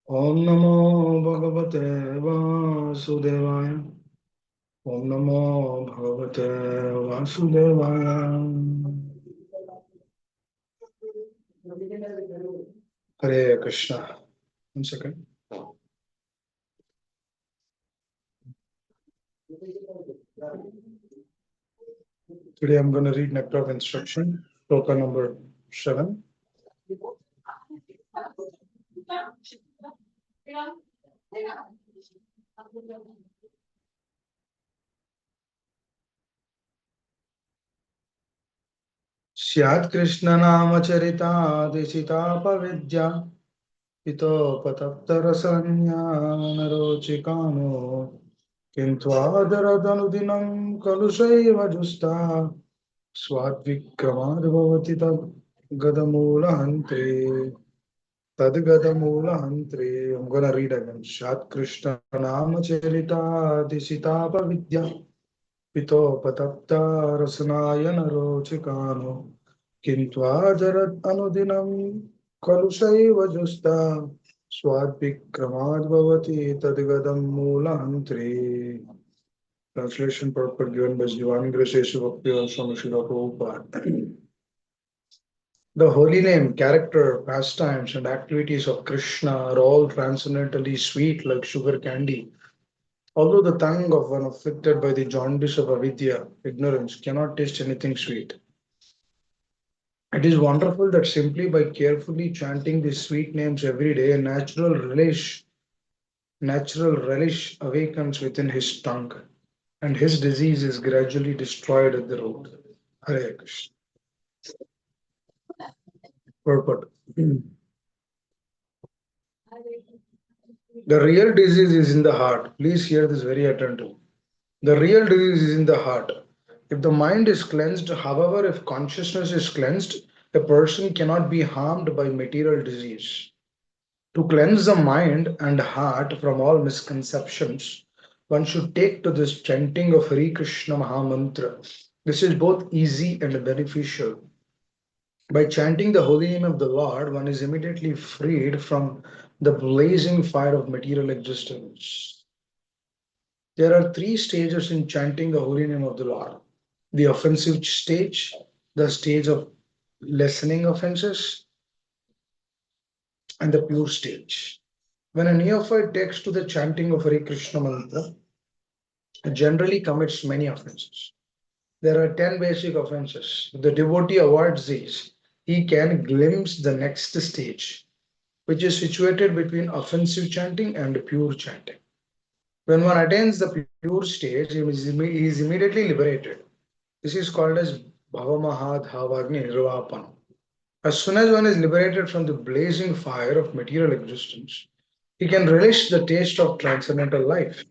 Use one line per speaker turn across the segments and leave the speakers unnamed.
Om Namo Bhagavate Vasudevaya. Om Namo Bhagavate Vasudevaya. Hare Krishna. 1 second. Today I'm going to read Nectar of Instruction, Shloka number 7. Syat Krishna Nama Charita Desita Pavidya Ito Pataptarasanya Narochikano Kintvadaradanudinan Kalushaiva Justa Swadvikramadvavati Tad Gadamulahante Tadgadamulahante. I'm gonna read again. Shat Krishna Nama Charita Disitapa Vidya Pito Patapta Rasanaya Narochikano Kintvajarat Anudinam Kalushaiva Justa Swadvikramad Tadgadam Mulahantri. Translation purport given by Divine Grace Bhakti Swami Srila Prabhupada. The holy name, character, pastimes, and activities of Krishna are all transcendently sweet like sugar candy. Although the tongue of one afflicted by the jaundice of avidya, ignorance, cannot taste anything sweet, it is wonderful that simply by carefully chanting these sweet names every day, a natural relish awakens within his tongue, and his disease is gradually destroyed at the root. Hare Krishna. Purport. The real disease is in the heart. Please hear this very attentively. The real disease is in the heart. If the mind is cleansed, however, if consciousness is cleansed, a person cannot be harmed by material disease. To cleanse the mind and heart from all misconceptions, one should take to this chanting of Hare Krishna Mahamantra. This is both easy and beneficial. By chanting the holy name of the Lord, one is immediately freed from the blazing fire of material existence. There are three stages in chanting the holy name of the Lord: the offensive stage, the stage of lessening offenses, and the pure stage. When a neophyte takes to the chanting of Hare Krishna mantra, it generally commits many offenses. There are 10 basic offenses. If the devotee avoids these, he can glimpse the next stage, which is situated between offensive chanting and pure chanting. When one attains the pure stage, he is immediately liberated. This is called as Bhavamahadhavagni Nirvapana. As soon as one is liberated from the blazing fire of material existence, he can relish the taste of transcendental life.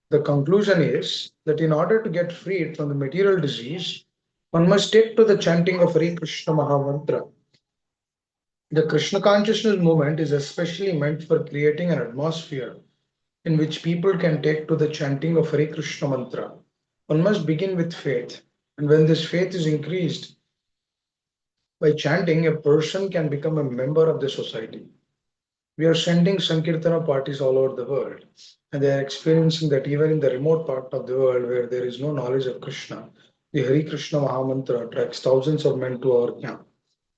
The conclusion is that in order to get freed from the material disease, one must take to the chanting of Hare Krishna Mahamantra. The Krishna consciousness movement is especially meant for creating an atmosphere in which people can take to the chanting of Hare Krishna mantra. One must begin with faith, and when this faith is increased by chanting, a person can become a member of the society. We are sending Sankirtana parties all over the world, and they are experiencing that even in the remote part of the world where there is no knowledge of Krishna, the Hare Krishna Mahamantra attracts thousands of men to our camp.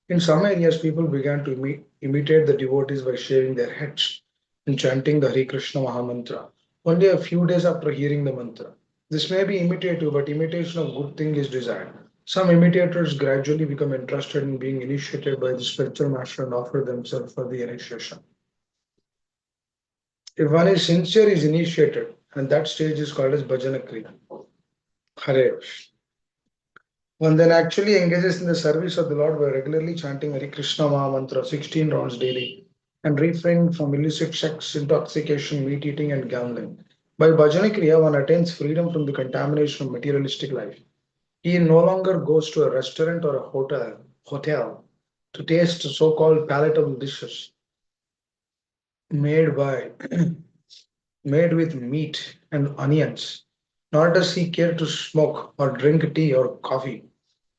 In some areas, people began to imitate the devotees by shaving their heads and chanting the Hare Krishna Mahamantra only a few days after hearing the mantra. This may be imitative, but imitation of good thing is desired. Some imitators gradually become interested in being initiated by the spiritual master and offer themselves for the initiation. If one is sincere, is initiated, and that stage is called as Bhajana Kriya. Hare Krishna. One then actually engages in the service of the Lord by regularly chanting Hare Krishna Maha Mantra 16 rounds daily and refraining from illicit sex, intoxication, meat eating, and gambling. By Bhajana Kriya, one attains freedom from the contamination of materialistic life. He no longer goes to a restaurant or a hotel to taste so-called palatable dishes made by made with meat and onions. Nor does he care to smoke or drink tea or coffee.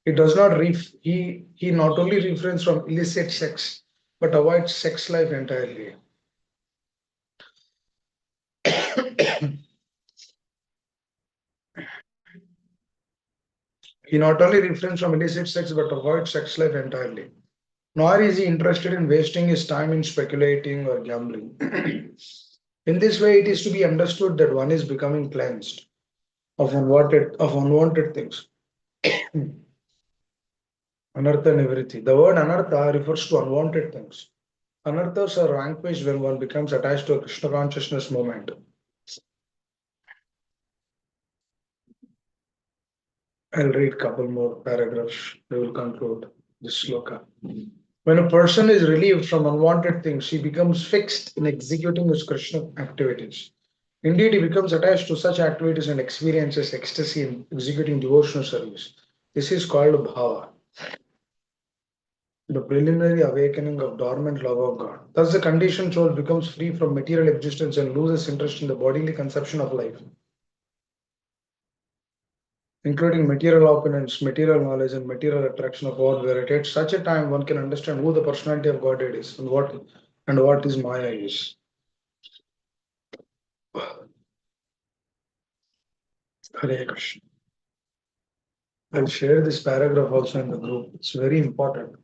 He does not he not only refrains from illicit sex but avoids sex life entirely. He not only refrains from illicit sex but avoids sex life entirely. Nor is he interested in wasting his time in speculating or gambling. In this way, it is to be understood that one is becoming cleansed of unwanted things. Anartha nivriti. The word anartha refers to unwanted things. Anarthas are vanquished when one becomes attached to a Krishna consciousness moment. I'll read a couple more paragraphs. We will conclude this sloka. When a person is relieved from unwanted things, he becomes fixed in executing his Krishna activities. Indeed, he becomes attached to such activities and experiences ecstasy in executing devotional service. This is called bhava, the preliminary awakening of dormant love of God. Thus, the conditioned soul becomes free from material existence and loses interest in the bodily conception of life, including material opulence, material knowledge, and material attraction of all variety. At such a time, one can understand who the personality of Godhead is and what is Maya is. Hare Krishna. I'll share this paragraph also in the group. It's very important.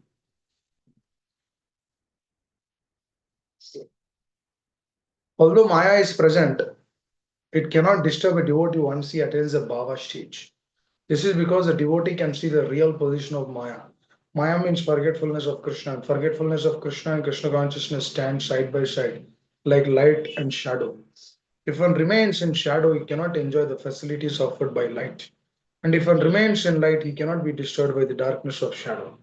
Although Maya is present, it cannot disturb a devotee once he attains the bhava stage. This is because the devotee can see the real position of Maya. Maya means forgetfulness of Krishna, and forgetfulness of Krishna and Krishna consciousness stand side by side, like light and shadow. If one remains in shadow, he cannot enjoy the facilities offered by light. And if one remains in light, he cannot be disturbed by the darkness of shadow.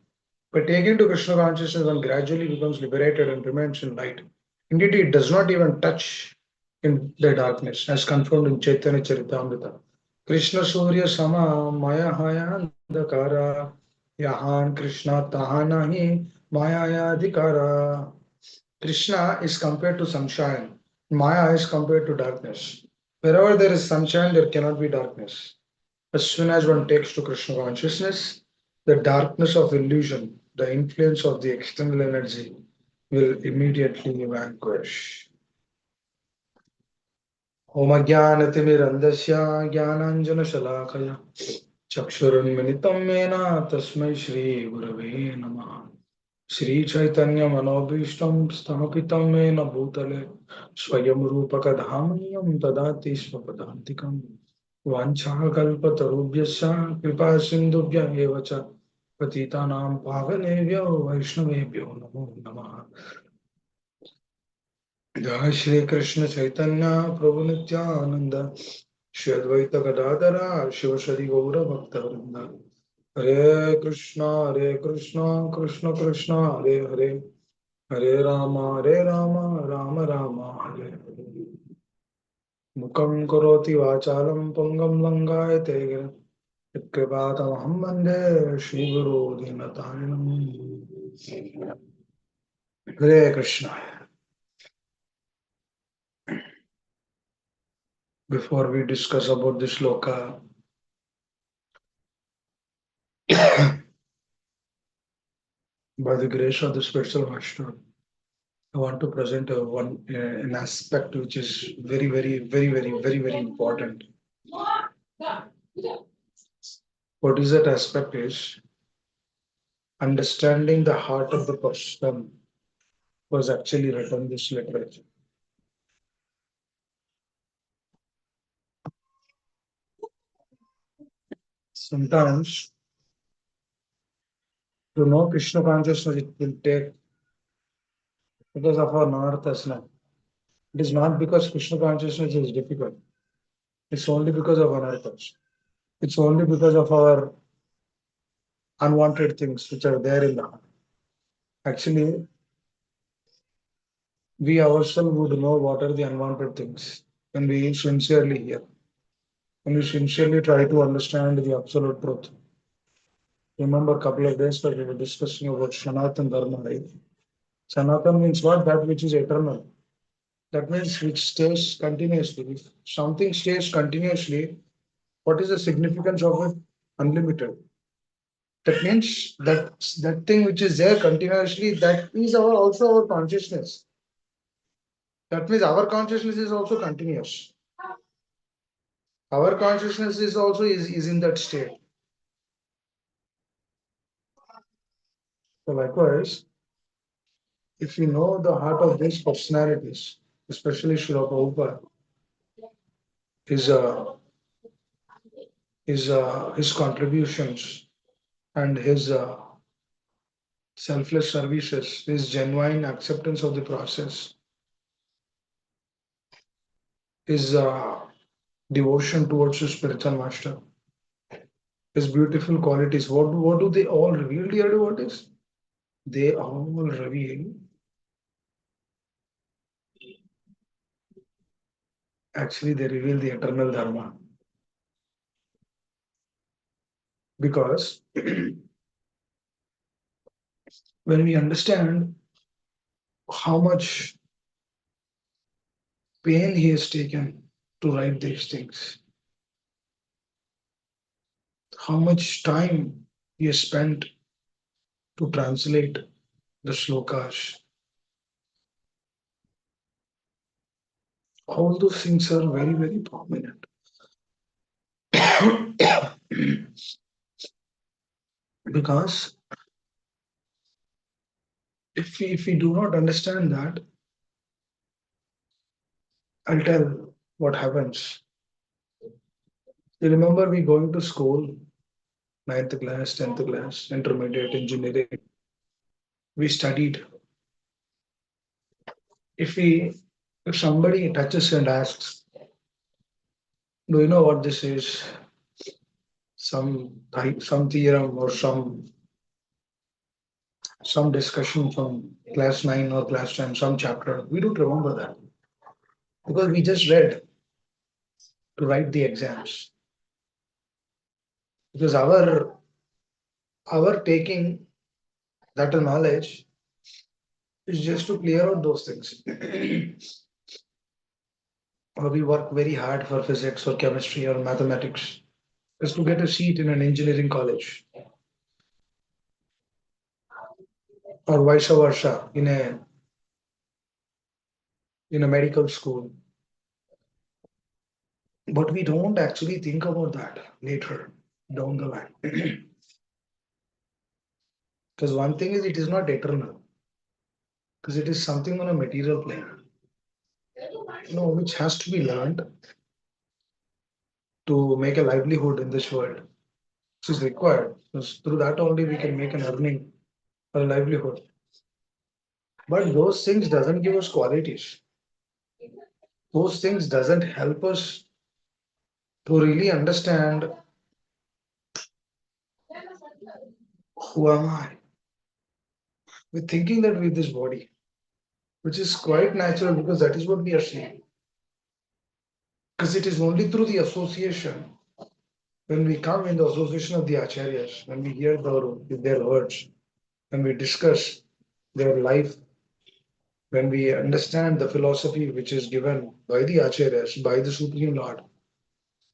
By taking to Krishna consciousness, one gradually becomes liberated and remains in light. Indeed, it does not even touch in the darkness, as confirmed in Chaitanya Charitamrita. Krishna Surya Sama Maya Haya Andhakara Yahan Krishna Tahanahi Maya Adhikara. Krishna is compared to sunshine. Maya is compared to darkness. Wherever there is sunshine, there cannot be darkness. As soon as one takes to Krishna consciousness, the darkness of illusion, the influence of the external energy, will immediately vanquish. Om Jnanatimirandasya Jnananjana Chakshurunmilitam Mena Tasmai Shri Gurave Namaha. Shri Chaitanya Manobhishtam Sthapitam Mena Bhutale Swayam Rupaka Dhamanyam Tadati Swapadantikam Vanchakalpatarubhyasya Kripa Sindhubhya Evacha Patitanam Pavanebhyo Vaishnavebhyo Namo Namaha. Jai Shri Krishna Chaitanya Prabhu Nityananda Shri Advaita Gadadhara Shivashadi Gaura Bhakta Vrinda Hare Krishna Krishna Krishna Hare Hare Hare Rama Rama Rama Hare Hare Mukam Karoti Vachalam Pangam Langayate Gira Kripatamaham Vande Shri Guru Dinatarinam. Hare Krishna. Before we discuss about this loka, by the grace of the spiritual master, I want to present an aspect which is very important. What is that aspect is understanding the heart of the person was actually written this literature. Sometimes to know Krishna consciousness it will take because of our non-arthasna. It is not because Krishna consciousness is difficult. It's only because of anarthas. It's only because of our unwanted things which are there in the heart. Actually, we ourselves would know what are the unwanted things when we sincerely hear, when we sincerely try to understand the absolute truth. Remember, a couple of days ago, we were discussing about Sanatan Dharma, right? Sanatan means what? That which is eternal. That means which stays continuously. If something stays continuously, what is the significance of it? Unlimited. That means that thing which is there continuously, that is also our consciousness. That means our consciousness is also continuous. Our consciousness is also is in that state. So likewise, if you know the heart of these personalities, especially Srila Prabhupada, his his contributions and his selfless services, his genuine acceptance of the process, his devotion towards his spiritual master, his beautiful qualities. What do they all reveal, dear devotees? They all reveal, actually, they reveal the eternal Dharma. Because when we understand how much pain he has taken to write these things, how much time he has spent to translate the shlokas, all those things are very, very prominent. Because if we do not understand that, I'll tell what happens. You remember we going to school, ninth class, 10th class, intermediate, engineering. We studied. If we if somebody touches and asks, do you know what this is? Some theorem or some discussion from class 9 or class 10, some chapter. We don't remember that because we just read to write the exams. Because our taking that knowledge is just to clear out those things. Or we work very hard for physics or chemistry or mathematics is to get a seat in an engineering college or vice versa in a medical school. But we don't actually think about that later down the line. Because one thing is it is not eternal, because it is something on a material plane, which has to be learned to make a livelihood in this world, which is required. Because through that only we can make an earning or a livelihood. But those things doesn't give us qualities. Those things doesn't help us to really understand who am I. We're thinking that with this body, which is quite natural because that is what we are seeing. Because it is only through the association, when we come in the association of the acharyas, when we hear their words, when we discuss their life, when we understand the philosophy which is given by the acharyas, by the Supreme Lord,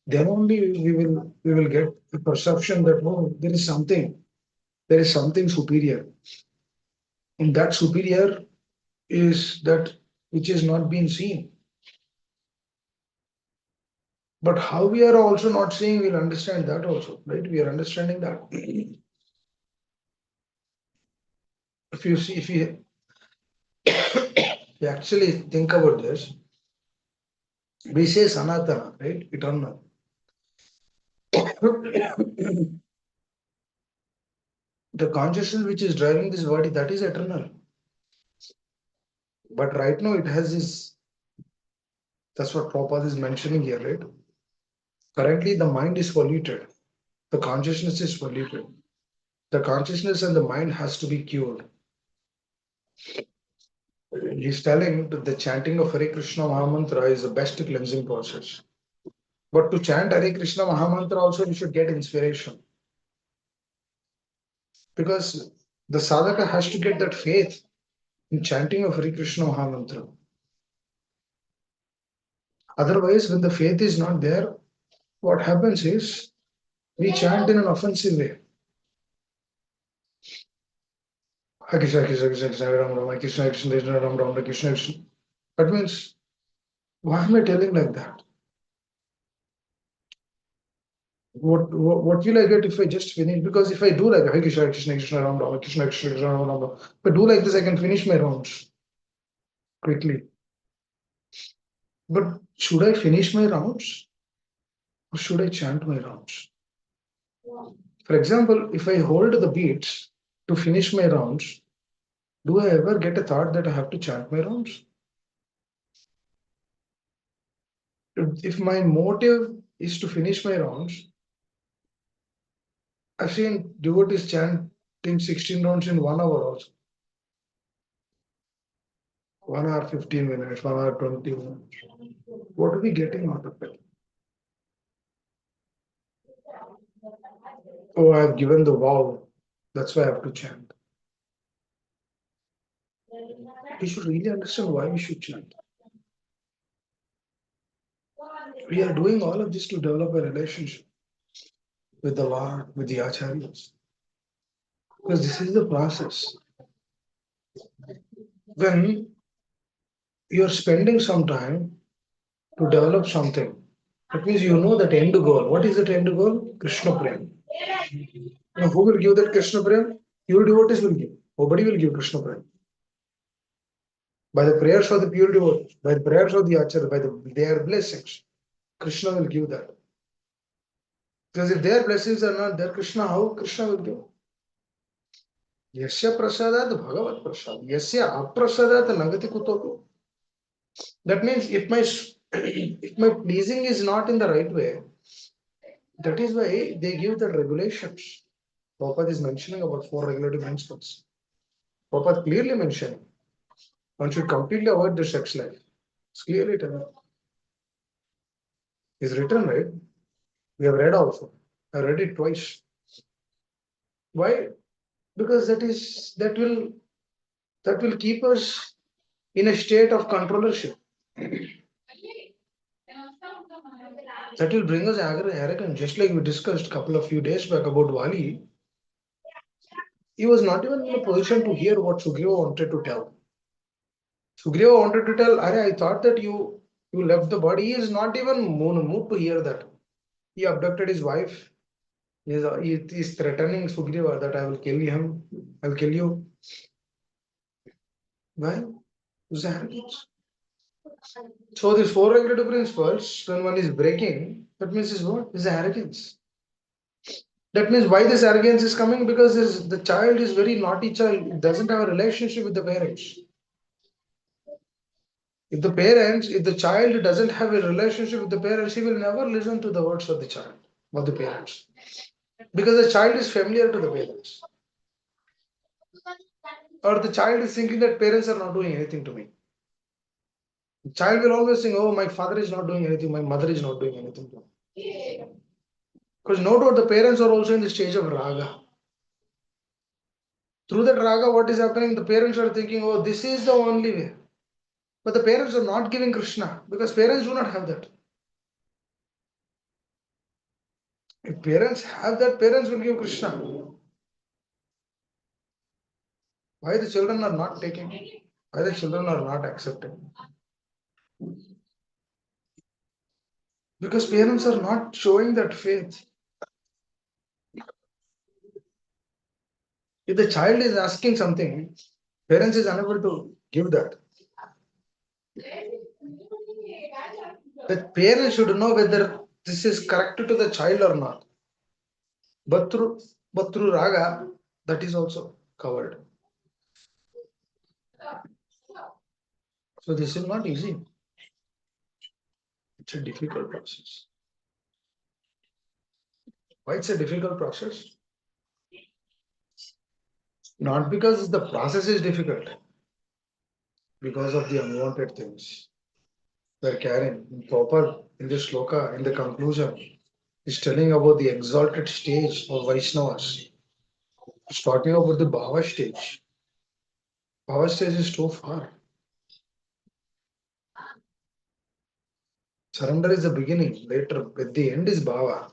then only we will get a perception that oh, there is something superior. And that superior is that which is not being seen. But how we are also not seeing, we'll understand that also, right? We are understanding that. If you see, if you actually think about this, we say Sanatana, right? Eternal. The consciousness which is driving this body, that is eternal. But right now it has this, that's what Prabhupada is mentioning here, right? Currently the mind is polluted. The consciousness is polluted. The consciousness and the mind has to be cured. He's telling that the chanting of Hare Krishna Mahamantra is the best cleansing process. But to chant Hare Krishna Mahamantra also we should get inspiration. Because the sadhaka has to get that faith in chanting of Hare Krishna Mahamantra. Otherwise, when the faith is not there, what happens is we chant in an offensive way. Hare Krishna, Krishna Krishna, Krishna Ram Ram, Hare Krishna, Krishna Krishna, Ram Ram, Hare Krishna Krishna. That means, why am I telling like that? What will I get if I just finish? Because if I do like Hare Krishna, Krishna Krishna Ram Ram, Krishna Krishna Krishna Ram Ram, if I do like this, I can finish my rounds quickly. But should I finish my rounds or should I chant my rounds? For example, if I hold the beats to finish my rounds, do I ever get a thought that I have to chant my rounds? If my motive is to finish my rounds, I've seen devotees chanting 16 rounds in 1 hour also. 1 hour, 15 minutes, 1 hour, 20 minutes. What are we getting out of it? Oh, I've given the vow. That's why I have to chant. We should really understand why we should chant. We are doing all of this to develop a relationship with the Lord, with the Acharyas. Because this is the process. When you're spending some time to develop something, that means you know that end goal. What is that end goal? Krishna Prem. Now, who will give that Krishna Prem? Pure devotees will give. Nobody will give Krishna Prem. By the prayers of the pure devotees, by the prayers of the Acharya, by their blessings, Krishna will give that. Because if their blessings are not there, Krishna, how Krishna will give? Yasya prasadat bhagavat prasad. Yasya aprasadat nagati kutopi. That means if my if my pleasing is not in the right way, that is why they give the regulations. Prabhupada is mentioning about 4 regulative principles. Prabhupada clearly mentioning one should completely avoid the sex life. It's clearly written. It's written, right? We have read also. I read it twice. Why? Because that will keep us in a state of controllership. That will bring us arrogance. Just like we discussed a couple of few days back about Vali, he was not even in a position to hear what Sugriva wanted to tell. Sugriva wanted to tell, Arey, I thought that you left the body. He is not even moved to hear that. He abducted his wife. He is threatening Sugriva that I will kill him. I'll kill you. Why? It's arrogance. So these 4 regulative principles, when one is breaking, that means is what? Is arrogance. That means why this arrogance is coming? Because the child is very naughty child. It doesn't have a relationship with the parents. If the child doesn't have a relationship with the parents, he will never listen to the words of the child or the parents. Because the child is familiar to the parents. Or the child is thinking that parents are not doing anything to me. The child will always think, oh, my father is not doing anything, my mother is not doing anything to me. Because no doubt the parents are also in the stage of raga. Through that raga, what is happening? The parents are thinking, oh, this is the only way. But the parents are not giving Krishna because parents do not have that. If parents have that, parents will give Krishna. Why the children are not taking? Why the children are not accepting? Because parents are not showing that faith. If the child is asking something, parents is unable to give that. The parents should know whether this is correct to the child or not. But through raga, that is also covered. So this is not easy. It's a difficult process. Why it's a difficult process? Not because the process is difficult, because of the unwanted things they're carrying. Prabhupada in this sloka, in the conclusion, is telling about the exalted stage of Vaishnavas. It's talking about the Bhava stage. Bhava stage is too far. Surrender is the beginning, later, but the end is Bhava.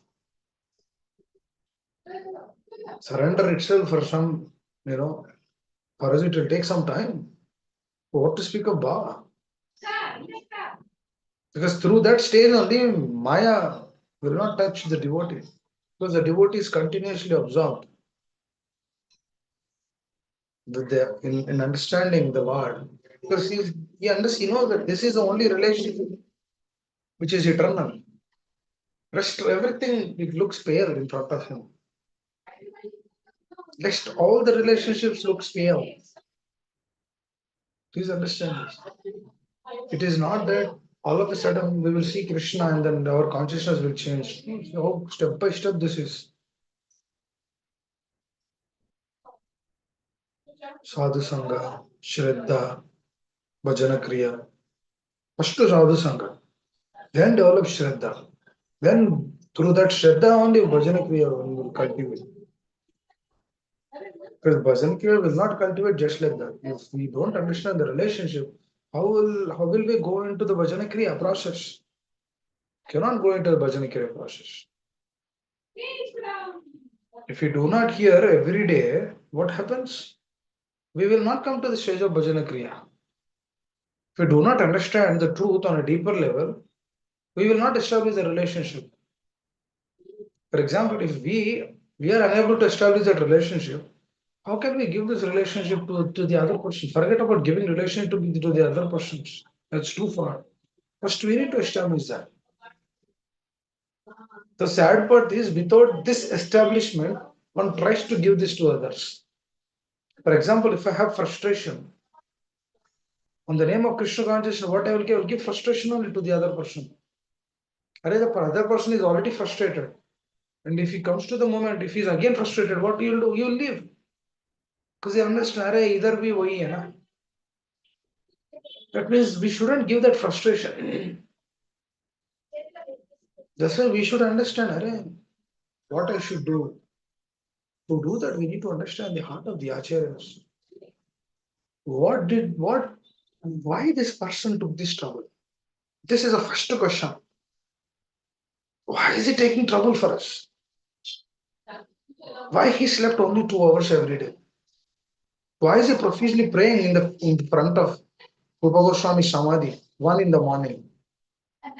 Surrender itself for some, for us it will take some time. What to speak of Bhava? Because through that stage only Maya will not touch the devotee. Because the devotee is continuously absorbed in understanding the word. Because he knows that this is the only relationship which is eternal. Rest everything it looks pale in front of him. Rest all the relationships looks pale. Please understand this. It is not that all of a sudden we will see Krishna and then our consciousness will change. No, step by step this is. Sadhu Sangha, Shraddha, Bhajana Kriya. First to Sadhu Sangha, then develop Shraddha. Then through that Shraddha only Bhajana Kriya will cultivate. Because Bhajan Kriya will not cultivate just like that. If we don't understand the relationship, how will we go into the Bhajana Kriya process? Cannot go into the Bhajana Kriya process. If we do not hear every day, what happens? We will not come to the stage of Bhajana Kriya. If we do not understand the truth on a deeper level, we will not establish a relationship. For example, if we are unable to establish that relationship, how can we give this relationship to the other person? Forget about giving relationship to the other persons. That's too far. First, we need to establish that. The sad part is without this establishment, one tries to give this to others. For example, if I have frustration, on the name of Krishna consciousness, what I will give frustration only to the other person. The other person is already frustrated. And if he comes to the moment, if he's again frustrated, what you will do? You will leave. Because you understand, either be wahi hai na. That means we shouldn't give that frustration. That's why we should understand, what I should do. To do that, we need to understand the heart of the acharyas. Why this person took this trouble? This is the first question. Why is he taking trouble for us? Why he slept only 2 hours every day? Why is he profusely praying in the front of Rupa Goswami Samadhi, 1 in the morning?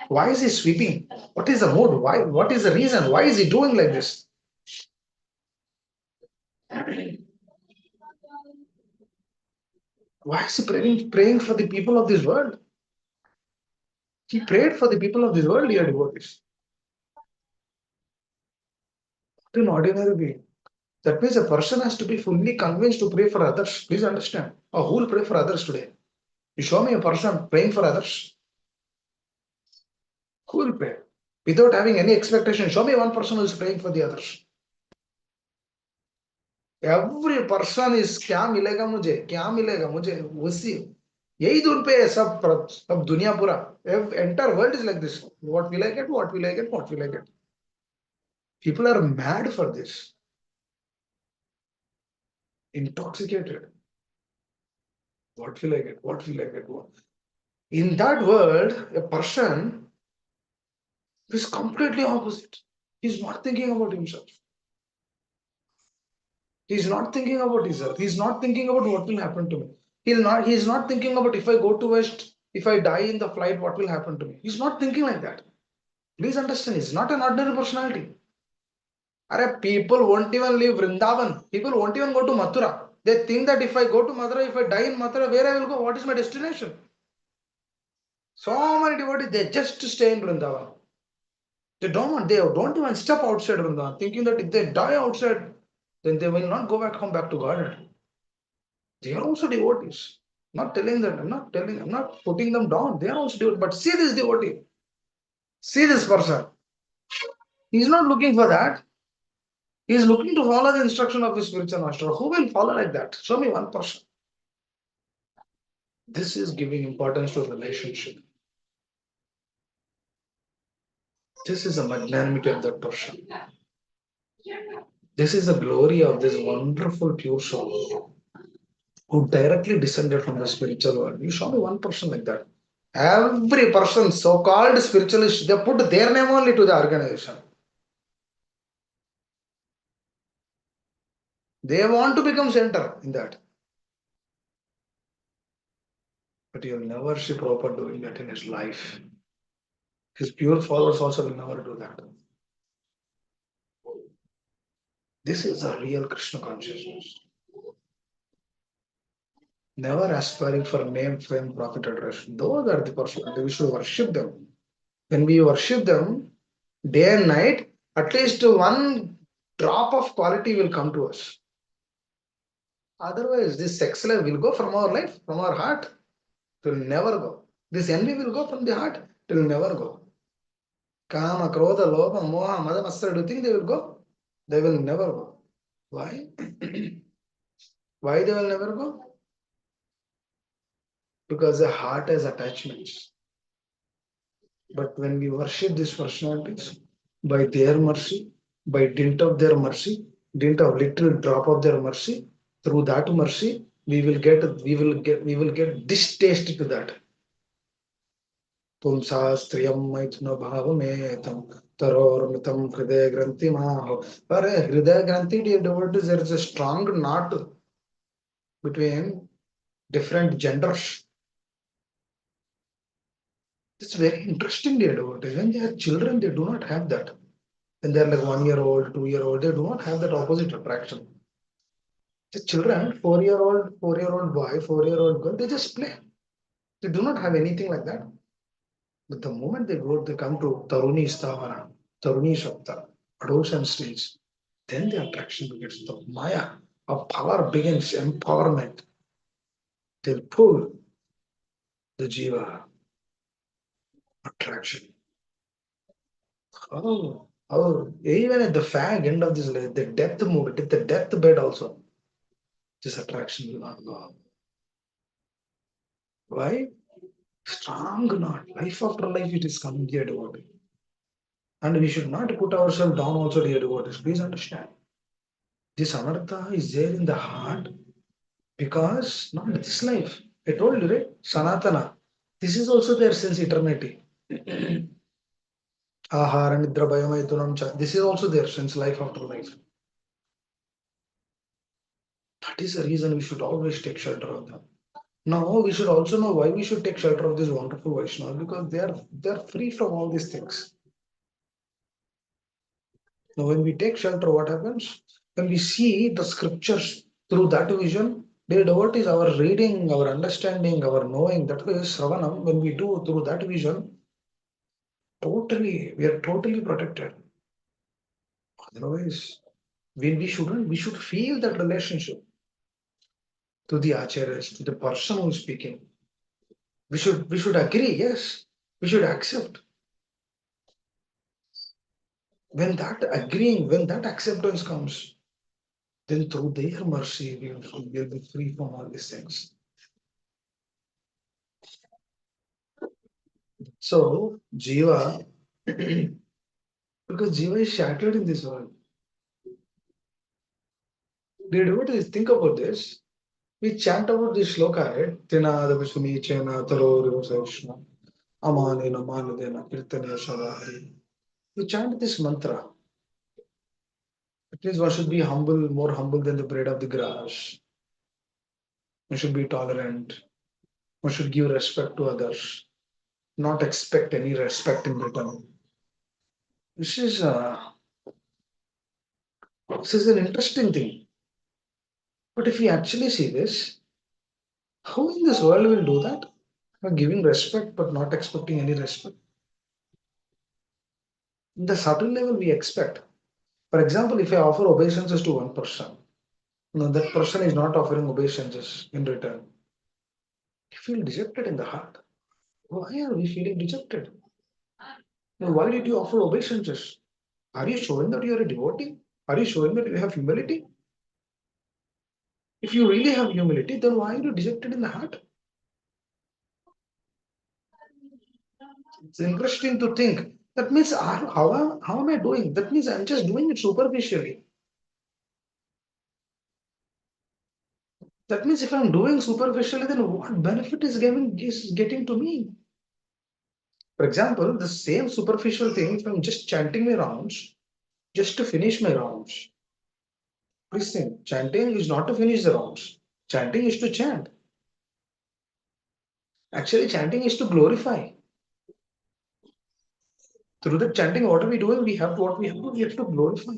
Why is he sweeping? What is the mood? What is the reason? Why is he doing like this? Why is he praying for the people of this world? He prayed for the people of this world, dear devotees. Not an ordinary being. That means a person has to be fully convinced to pray for others. Please understand. Who will pray for others today? You show me a person praying for others. Who will pray? Without having any expectation, show me one person who is praying for the others. Every person is क्या मिलेगा मुझे उसी यही धुन पे है सब दुनिया पूरा entire world is like this. What will I get? What will I get? What will I get? People are mad for this, intoxicated. What will I get? What will I get? In that world, a person is completely opposite. He's not thinking about himself. He's not thinking about himself. He's not thinking about what will happen to me. He's not thinking about if I go to West, if I die in the flight, what will happen to me. He's not thinking like that. Please understand, he's not an ordinary personality. People won't even leave Vrindavan. People won't even go to Mathura. They think that if I go to Mathura, if I die in Mathura, where I will go? What is my destination? So many devotees, they just stay in Vrindavan. They don't even step outside Vrindavan, thinking that if they die outside, then they will not go back to Godhead. They are also devotees. Not telling them, I'm not putting them down. They are also devotees. But see this devotee. See this person. He's not looking for that. He's looking to follow the instruction of his spiritual master. Who will follow like that? Show me one person. This is giving importance to relationship. This is the magnanimity of that person. This is the glory of this wonderful pure soul who directly descended from the spiritual world. You show me one person like that. Every person, so-called spiritualist, they put their name only to the organization. They want to become center in that. But you'll never see Prabhupada doing that in his life. His pure followers also will never do that. This is a real Krishna consciousness. Never aspiring for name, fame, profit, adoration. Those are the person. We should worship them. When we worship them day and night, at least one drop of quality will come to us. Otherwise, this sex life will go from our life, from our heart. It will never go. This envy will go from the heart. It will never go. Kama, Krodha, Lobha, Moha, Mada, Mastra, do you think they will go? They will never go. Why? Why they will never go? Because the heart has attachments. But when we worship these personalities, by their mercy, by dint of their mercy, dint of little drop of their mercy, through that mercy, we will get distaste to that. पुंसा स्त्रियम मैथुन भाव में तम तरोर्मितम हृदय ग्रंथि माहो. अरे हृदय ग्रंथि, dear devotees, there is a strong knot between different genders. It's very interesting, dear devotees. When they are children, they do not have that. When they are like 1 year old, 2 year old, they do not have that opposite attraction. The children, 4 year old, 4 year old boy, 4 year old girl, they just play. They do not have anything like that. But the moment they come to Taruni Stavana, Taruni Shakta, adolescent stage, then the attraction begins. The Maya of power begins, empowerment. They'll pull the Jiva attraction. Even at the fag end of this life, the death moment, at the death bed also, this attraction will not go up. Why? Strong knot. Life after life, it is coming, dear devotee. And we should not put ourselves down also, dear devotees. Please understand. This anartha is there in the heart because not this life. I told you, right? Sanatana. This is also there since eternity. Ahara, Nidra, Bhayamaitunam cha. This is also there since life after life. That is the reason we should always take shelter of them. Now we should also know why we should take shelter of these wonderful Vaishnavas, because they are free from all these things. Now when we take shelter, what happens? When we see the scriptures through that vision, dear devotees, our reading, our understanding, our knowing, that is Sravanam, when we do through that vision, we are totally protected. Otherwise, we should feel that relationship to the acharyas, to the person who is speaking. We should agree, yes. We should accept. When that acceptance comes, then through their mercy, we'll be free from all these things. So, Jiva, because Jiva is shattered in this world. Dear devotees, think about this. We chant about this shloka, right? Tinada Vishuni Chena Taro Vishna Amanena Manadena Kirtanya Shadahari. We chant this mantra. It means one should be humble, more humble than the bread of the grass. One should be tolerant. One should give respect to others, not expect any respect in return. This is uh, this is an interesting thing. But if we actually see this, who in this world will do that? Giving respect but not expecting any respect. In the subtle level, we expect. For example, if I offer obeisances to one person, that person is not offering obeisances in return. You feel dejected in the heart. Why are we feeling dejected? Now, why did you offer obeisances? Are you showing that you are a devotee? Are you showing that you have humility? If you really have humility, then why are you dejected in the heart? It's interesting to think. That means how am I doing? That means I'm just doing it superficially. That means if I'm doing superficially, then what benefit is getting to me? For example, the same superficial thing, if I'm just chanting my rounds, just to finish my rounds. Please think, chanting is not to finish the rounds. Chanting is to chant. Actually, chanting is to glorify. Through the chanting, what are we doing? We have to glorify.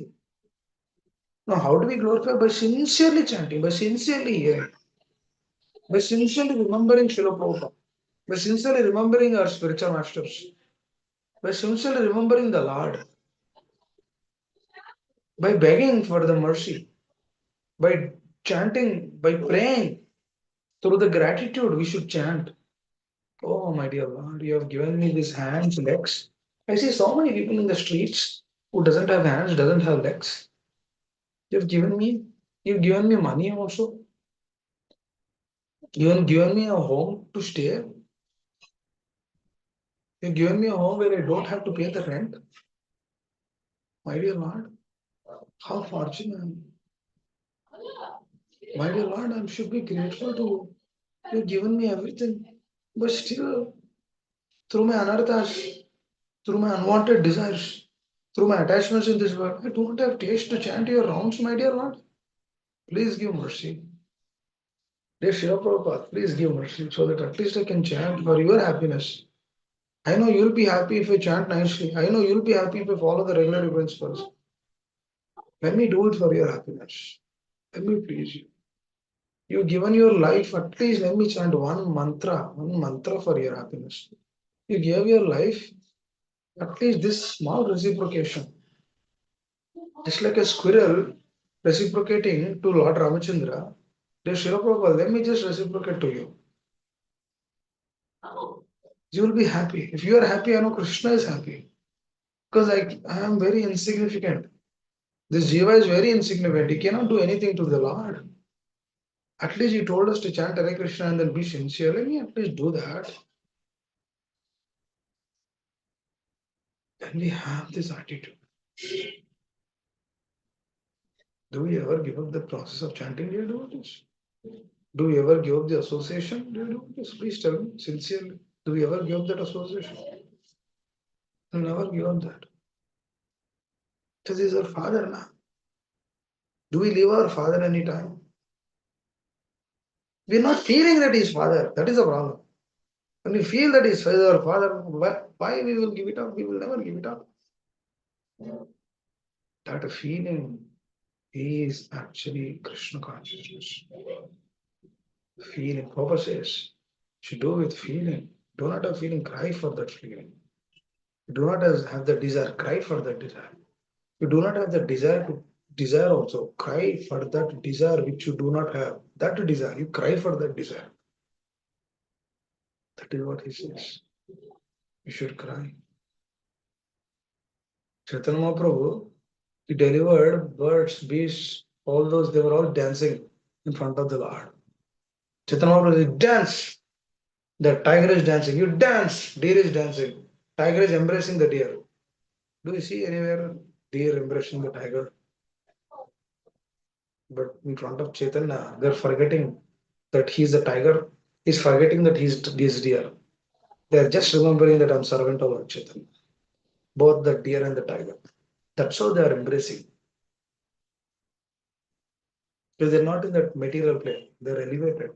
Now, how do we glorify? By sincerely chanting, by sincerely hearing, by sincerely remembering Srila Prabhupada, by sincerely remembering our spiritual masters, by sincerely remembering the Lord, by begging for the mercy, by chanting, by praying, through the gratitude we should chant. Oh, my dear Lord, you have given me these hands, legs. I see so many people in the streets who doesn't have hands, doesn't have legs. You've given me money also. You've given me a home to stay. You've given me a home where I don't have to pay the rent. My dear Lord, how fortunate I am. My dear Lord, I should be grateful to you. You've given me everything. But still, through my anarthas, through my unwanted desires, through my attachments in this world, I don't have taste to chant your rounds, my dear Lord. Please give mercy. Dear Srila Prabhupada, please give mercy so that at least I can chant for your happiness. I know you'll be happy if I chant nicely. I know you'll be happy if I follow the regular principles. Let me do it for your happiness. Let me please you. You've given your life, at least let me chant one mantra for your happiness. You gave your life, at least this small reciprocation. Just like a squirrel reciprocating to Lord Ramachandra, dear Srila Prabhupada, let me just reciprocate to you. You will be happy. If you are happy, I know Krishna is happy. Because I am very insignificant. This Jiva is very insignificant. He cannot do anything to the Lord. At least he told us to chant Hare Krishna and then be sincere. Let me at least do that. Then we have this attitude. Do we ever give up the process of chanting, dear devotees? Do we ever give up the association, dear devotees? Please tell me sincerely. Do we ever give up that association? We never give up that. Because he is our father now. Do we leave our father anytime? We are not feeling that he is father. That is the problem. When we feel that he is our father, why we will give it up? We will never give it up. That feeling is actually Krishna consciousness. Feeling, Prabhupada says, should do with feeling. Do not have feeling, cry for that feeling. You do not have the desire, cry for that desire. You do not have the desire to desire also, cry for that desire which you do not have. That desire, you cry for that desire. That is what he says. You should cry. Chaitanya Mahaprabhu, he delivered birds, beasts, all those, they were all dancing in front of the Lord. Chaitanya Mahaprabhu said, dance. The tiger is dancing. You dance. Deer is dancing. Tiger is embracing the deer. Do you see anywhere deer embracing the tiger? But in front of Chaitanya, they're forgetting that he's a tiger. He's forgetting that he's deer. They're just remembering that I'm servant of Lord Chaitanya. Both the deer and the tiger. That's how they are embracing. Because they're not in that material plane. They're elevated.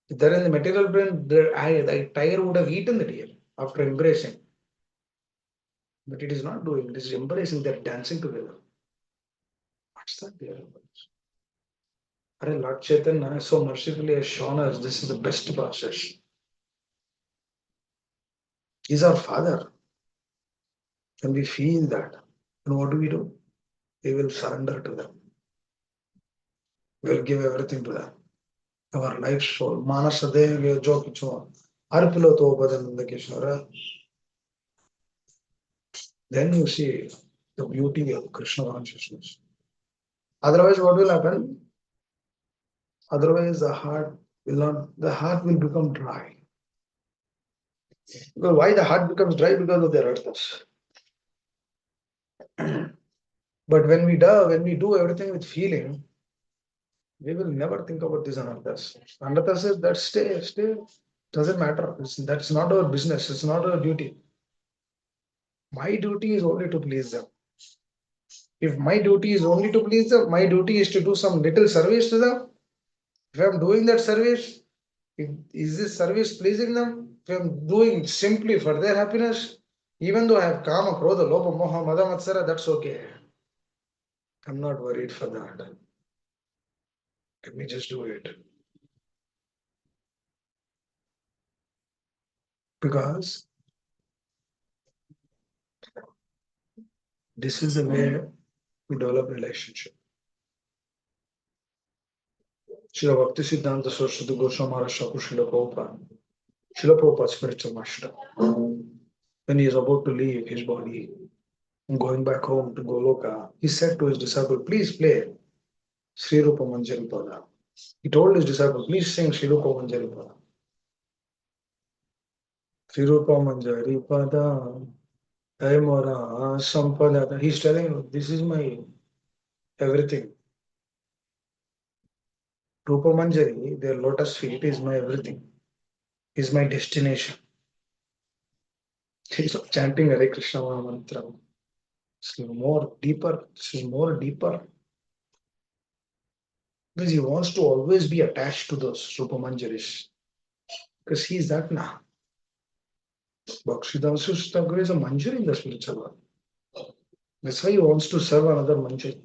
If they're in the material plane, the tiger would have eaten the deer after embracing. But it is not doing. It is embracing. They're dancing together. What's that there? Lord Chaitanya so mercifully has shown us this is the best process. He's our father. When we feel that, then what do? We will surrender to them. We'll give everything to them. Our life soul. Manasa Devi Jokichua. Arpiloto Badananda Kishara. Then you see the beauty of Krishna consciousness. Otherwise, what will happen? Otherwise, the heart will become dry. Because why the heart becomes dry? Because of the arthas. But when we do everything with feeling, we will never think about these anarthas. Anarthas is that stay, doesn't matter. That's not our business, it's not our duty. My duty is only to please them. If my duty is only to please them, my duty is to do some little service to them. If I'm doing that service, is this service pleasing them? If I'm doing simply for their happiness, Even though I have kama, krodha, lobha, moha, mada, matsara, that's okay. I'm not worried for that. Let me just do it. Because this is the way we develop relationship. Srila Bhakti Siddhanta Saraswati Goswami Maharaj Thakur Srila Prabhupada. Srila Prabhupada's spiritual master. When he is about to leave his body, going back home to Goloka, he said to his disciple, please play Sri Rupa Manjari Pada. He told his disciple, please sing Sri Rupa Manjari Pada. Sri Rupa Manjari Pada, Hey Mora, Sampada. He's telling you, this is my everything. Rupa Manjari, their lotus feet, is my everything, is my destination. He's chanting Hare Krishna mantra. It's more deeper, it's more deeper. Because he wants to always be attached to those Rupa Manjaris. Because he's that now. Bhaksidasa Thakur is a Manjari in the spiritual world. That's why he wants to serve another Manjari.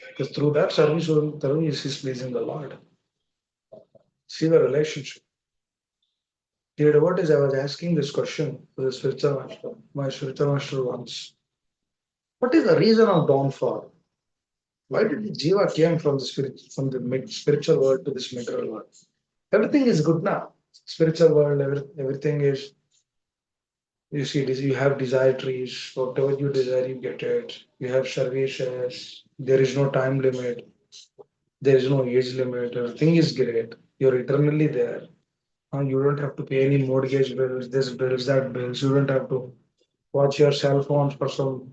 Because through that service, he's pleasing the Lord. See the relationship. Dear devotees, I was asking this question to the spiritual master, my spiritual master once. What is the reason of downfall? Why did the jiva came from the spiritual world to this material world? Everything is good now. Spiritual world, everything is. You see, you have desire trees. Whatever you desire, you get it. You have services. There is no time limit. There is no age limit. Everything is great. You're eternally there. You don't have to pay any mortgage bills, this bills, that bills. You don't have to watch your cell phones for some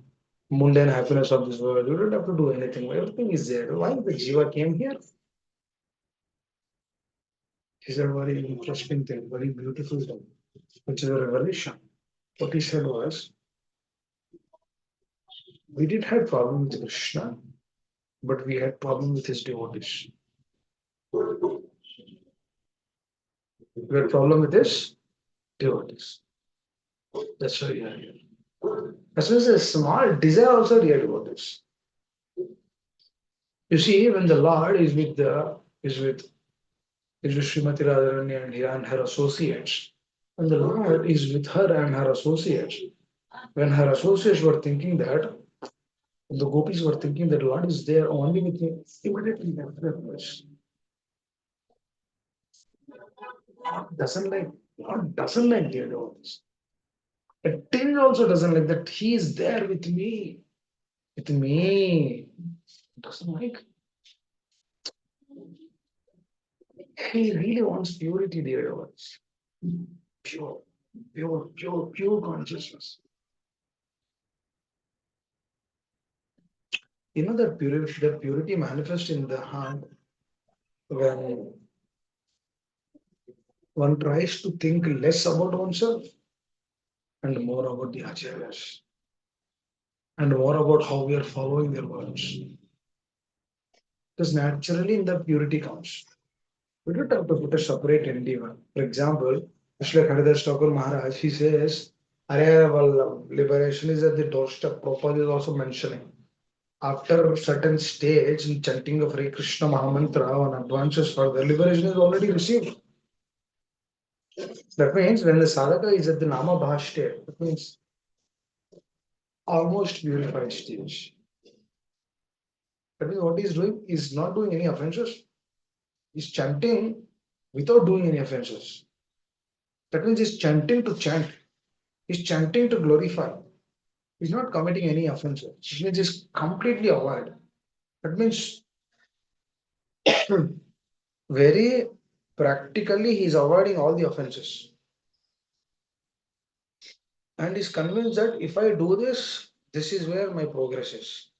mundane happiness of this world. You don't have to do anything. Everything is there. Why the Jiva came here? Is a very interesting thing, very beautiful thing, which is a revelation. What he said was, we did have problem with Krishna, but we had problem with his devotees. We had problem with his devotees. That's why we are here. As well as a small desire also we are devotees. You see, when the Lord is with Srimati Radharani and her associates, and the Lord is with her and her associates, when her associates were thinking that, the gopis were thinking that Lord is there only with him, immediately left their place. Lord doesn't like their devotees. A tin also doesn't like that he is there with me. With me. Doesn't like. He really wants purity, dear devotees. Pure, pure consciousness. You know that purity manifests in the heart when one tries to think less about oneself and more about the acharyas and more about how we are following their words. Because naturally in the purity comes. We don't have to put a separate endeavor. For example, just like Haridas Thakur Maharaj, he says, liberation is at the doorstep. Prabhupada is also mentioning. After a certain stage in chanting of Hare Krishna Mahamantra, one advances further, liberation is already received. That means when the sadhaka is at the Nama Bhash state, that means almost purified stage. That means what he is doing is not doing any offenses. He's chanting without doing any offenses. That means he's chanting to chant. He's chanting to glorify. He's not committing any offenses. It means he's completely avoid. That means very practically he's avoiding all the offenses. And he's convinced that if I do this, this is where my progress is.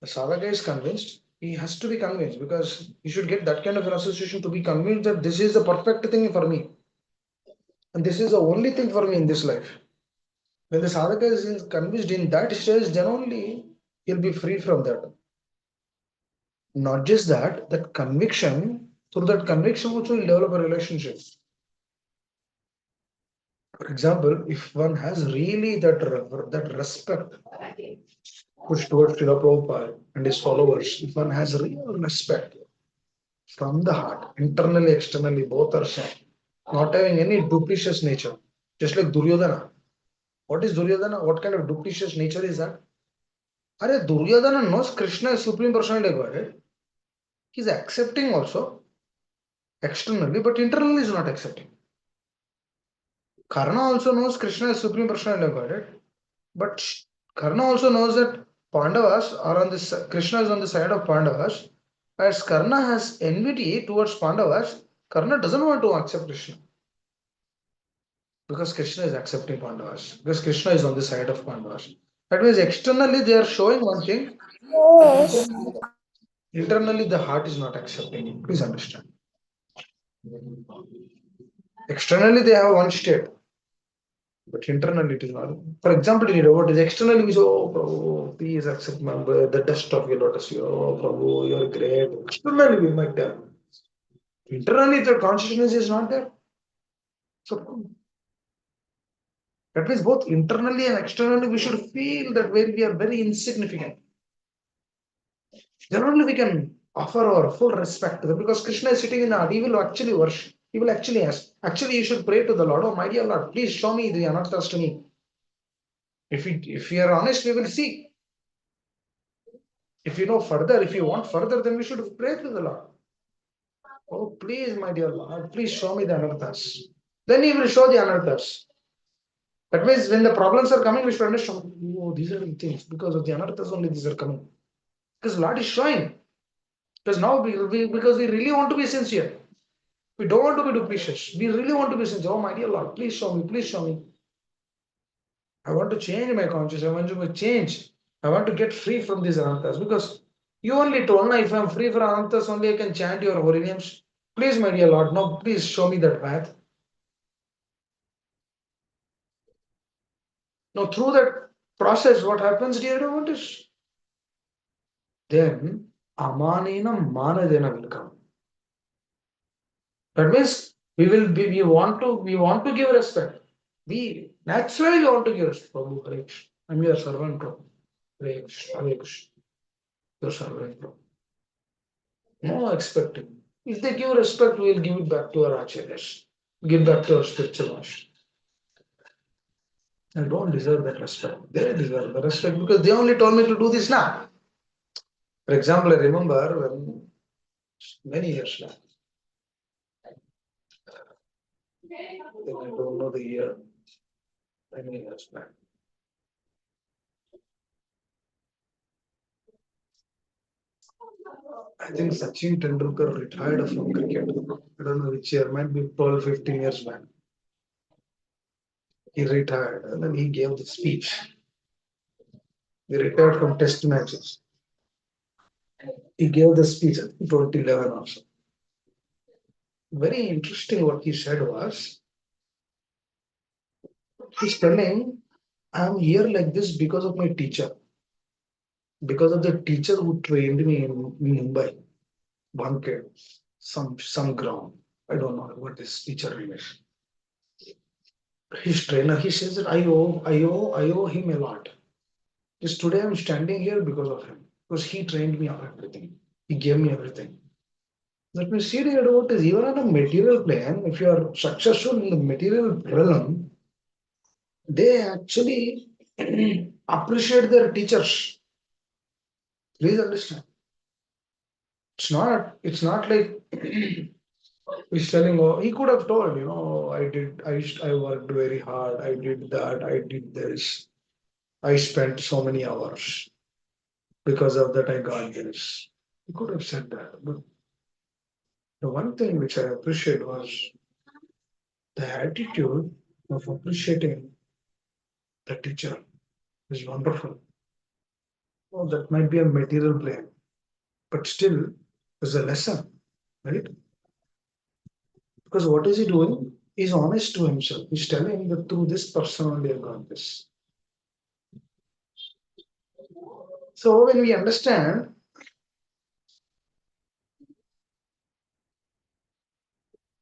The sadhaka is convinced, he has to be convinced because he should get that kind of an association to be convinced that this is the perfect thing for me. And this is the only thing for me in this life. When the sadhaka is convinced in that stage, then only he'll be free from that. Not just that, that conviction, through that conviction also he'll develop a relationship. For example, if one has really that respect pushed towards Srila Prabhupada and his followers, if one has real respect from the heart, internally, externally, both are same, not having any duplicitous nature, just like Duryodhana. What is Duryodhana? What kind of duplicitous nature is that? Are Duryodhana knows Krishna is Supreme Personality of Godhead. He's accepting also externally, but internally is not accepting. Karna also knows Krishna is Supreme Personality of Godhead, but Karna also knows that Pandavas are on this. Krishna is on the side of Pandavas. As Karna has enmity towards Pandavas, Karna doesn't want to accept Krishna because Krishna is accepting Pandavas. Because Krishna is on the side of Pandavas. That means externally they are showing one thing, internally the heart is not accepting it. Please understand. Externally they have one state, but internally it is not. For example, in what is externally we say, oh Prabhu, please accept the dust of your lotus. Oh Prabhu, you're great. Externally we might tell. Internally the consciousness is not there. So that means both internally and externally we should feel that when we are very insignificant. Then only we can offer our full respect to them because Krishna is sitting in the heart. He will actually worship. He will actually ask. Actually, you should pray to the Lord. Oh, my dear Lord, please show me the anarthas to me. If we are honest, we will see. If you know further, if you want further, then we should pray to the Lord. Oh, please, my dear Lord, please show me the anarthas. Then He will show the anarthas. That means when the problems are coming, we should understand. Oh, these are the things because of the anarthas only these are coming. Because Lord is showing. Because now because we really want to be sincere. We don't want to be duplicitous. We really want to be sincere. Oh, my dear Lord, please show me, please show me. I want to change my consciousness. I want to change. I want to get free from these anantas because you only told me if I'm free from anantas, only I can chant your holy names. Please, my dear Lord, no, please show me that path. Now, through that process, what happens, dear devotees? Then, amanena manadena will come. That means we want to give respect. We naturally want to give respect. Prabhu, Hare Krishna. I'm your servant, Prabhu. Hare Krishna, Hare Krishna. Your servant, Prabhu. No expecting. If they give respect, we will give it back to our acharyas. Give back to our spiritual master. I don't deserve that respect. They deserve the respect because they only told me to do this now. For example, I remember when many years back, then I don't know the year, many years back. I think Sachin Tendulkar retired from cricket. I don't know which year, might be 12, 15 years back. He retired and then he gave the speech. He retired from test matches. He gave the speech in 2011 also. Very interesting what he said was, he's telling, I'm here like this because of my teacher, because of the teacher who trained me in Mumbai, Banke, some ground. I don't know what this teacher name is. His trainer, he says that I owe him a lot. Just today I'm standing here because of him, because he trained me on everything. He gave me everything. Let me see the advantage. Even on a material plane, if you are successful in the material realm, they actually appreciate their teachers. Please understand. It's not like he's telling, oh, he could have told, I worked very hard, I did that, I did this, I spent so many hours. Because of that, I got this. He could have said that. But the one thing which I appreciate was the attitude of appreciating the teacher is wonderful. Oh, that might be a material plane, but still there's a lesson, right? Because what is he doing? He's honest to himself. He's telling that through this person only I got this. So when we understand,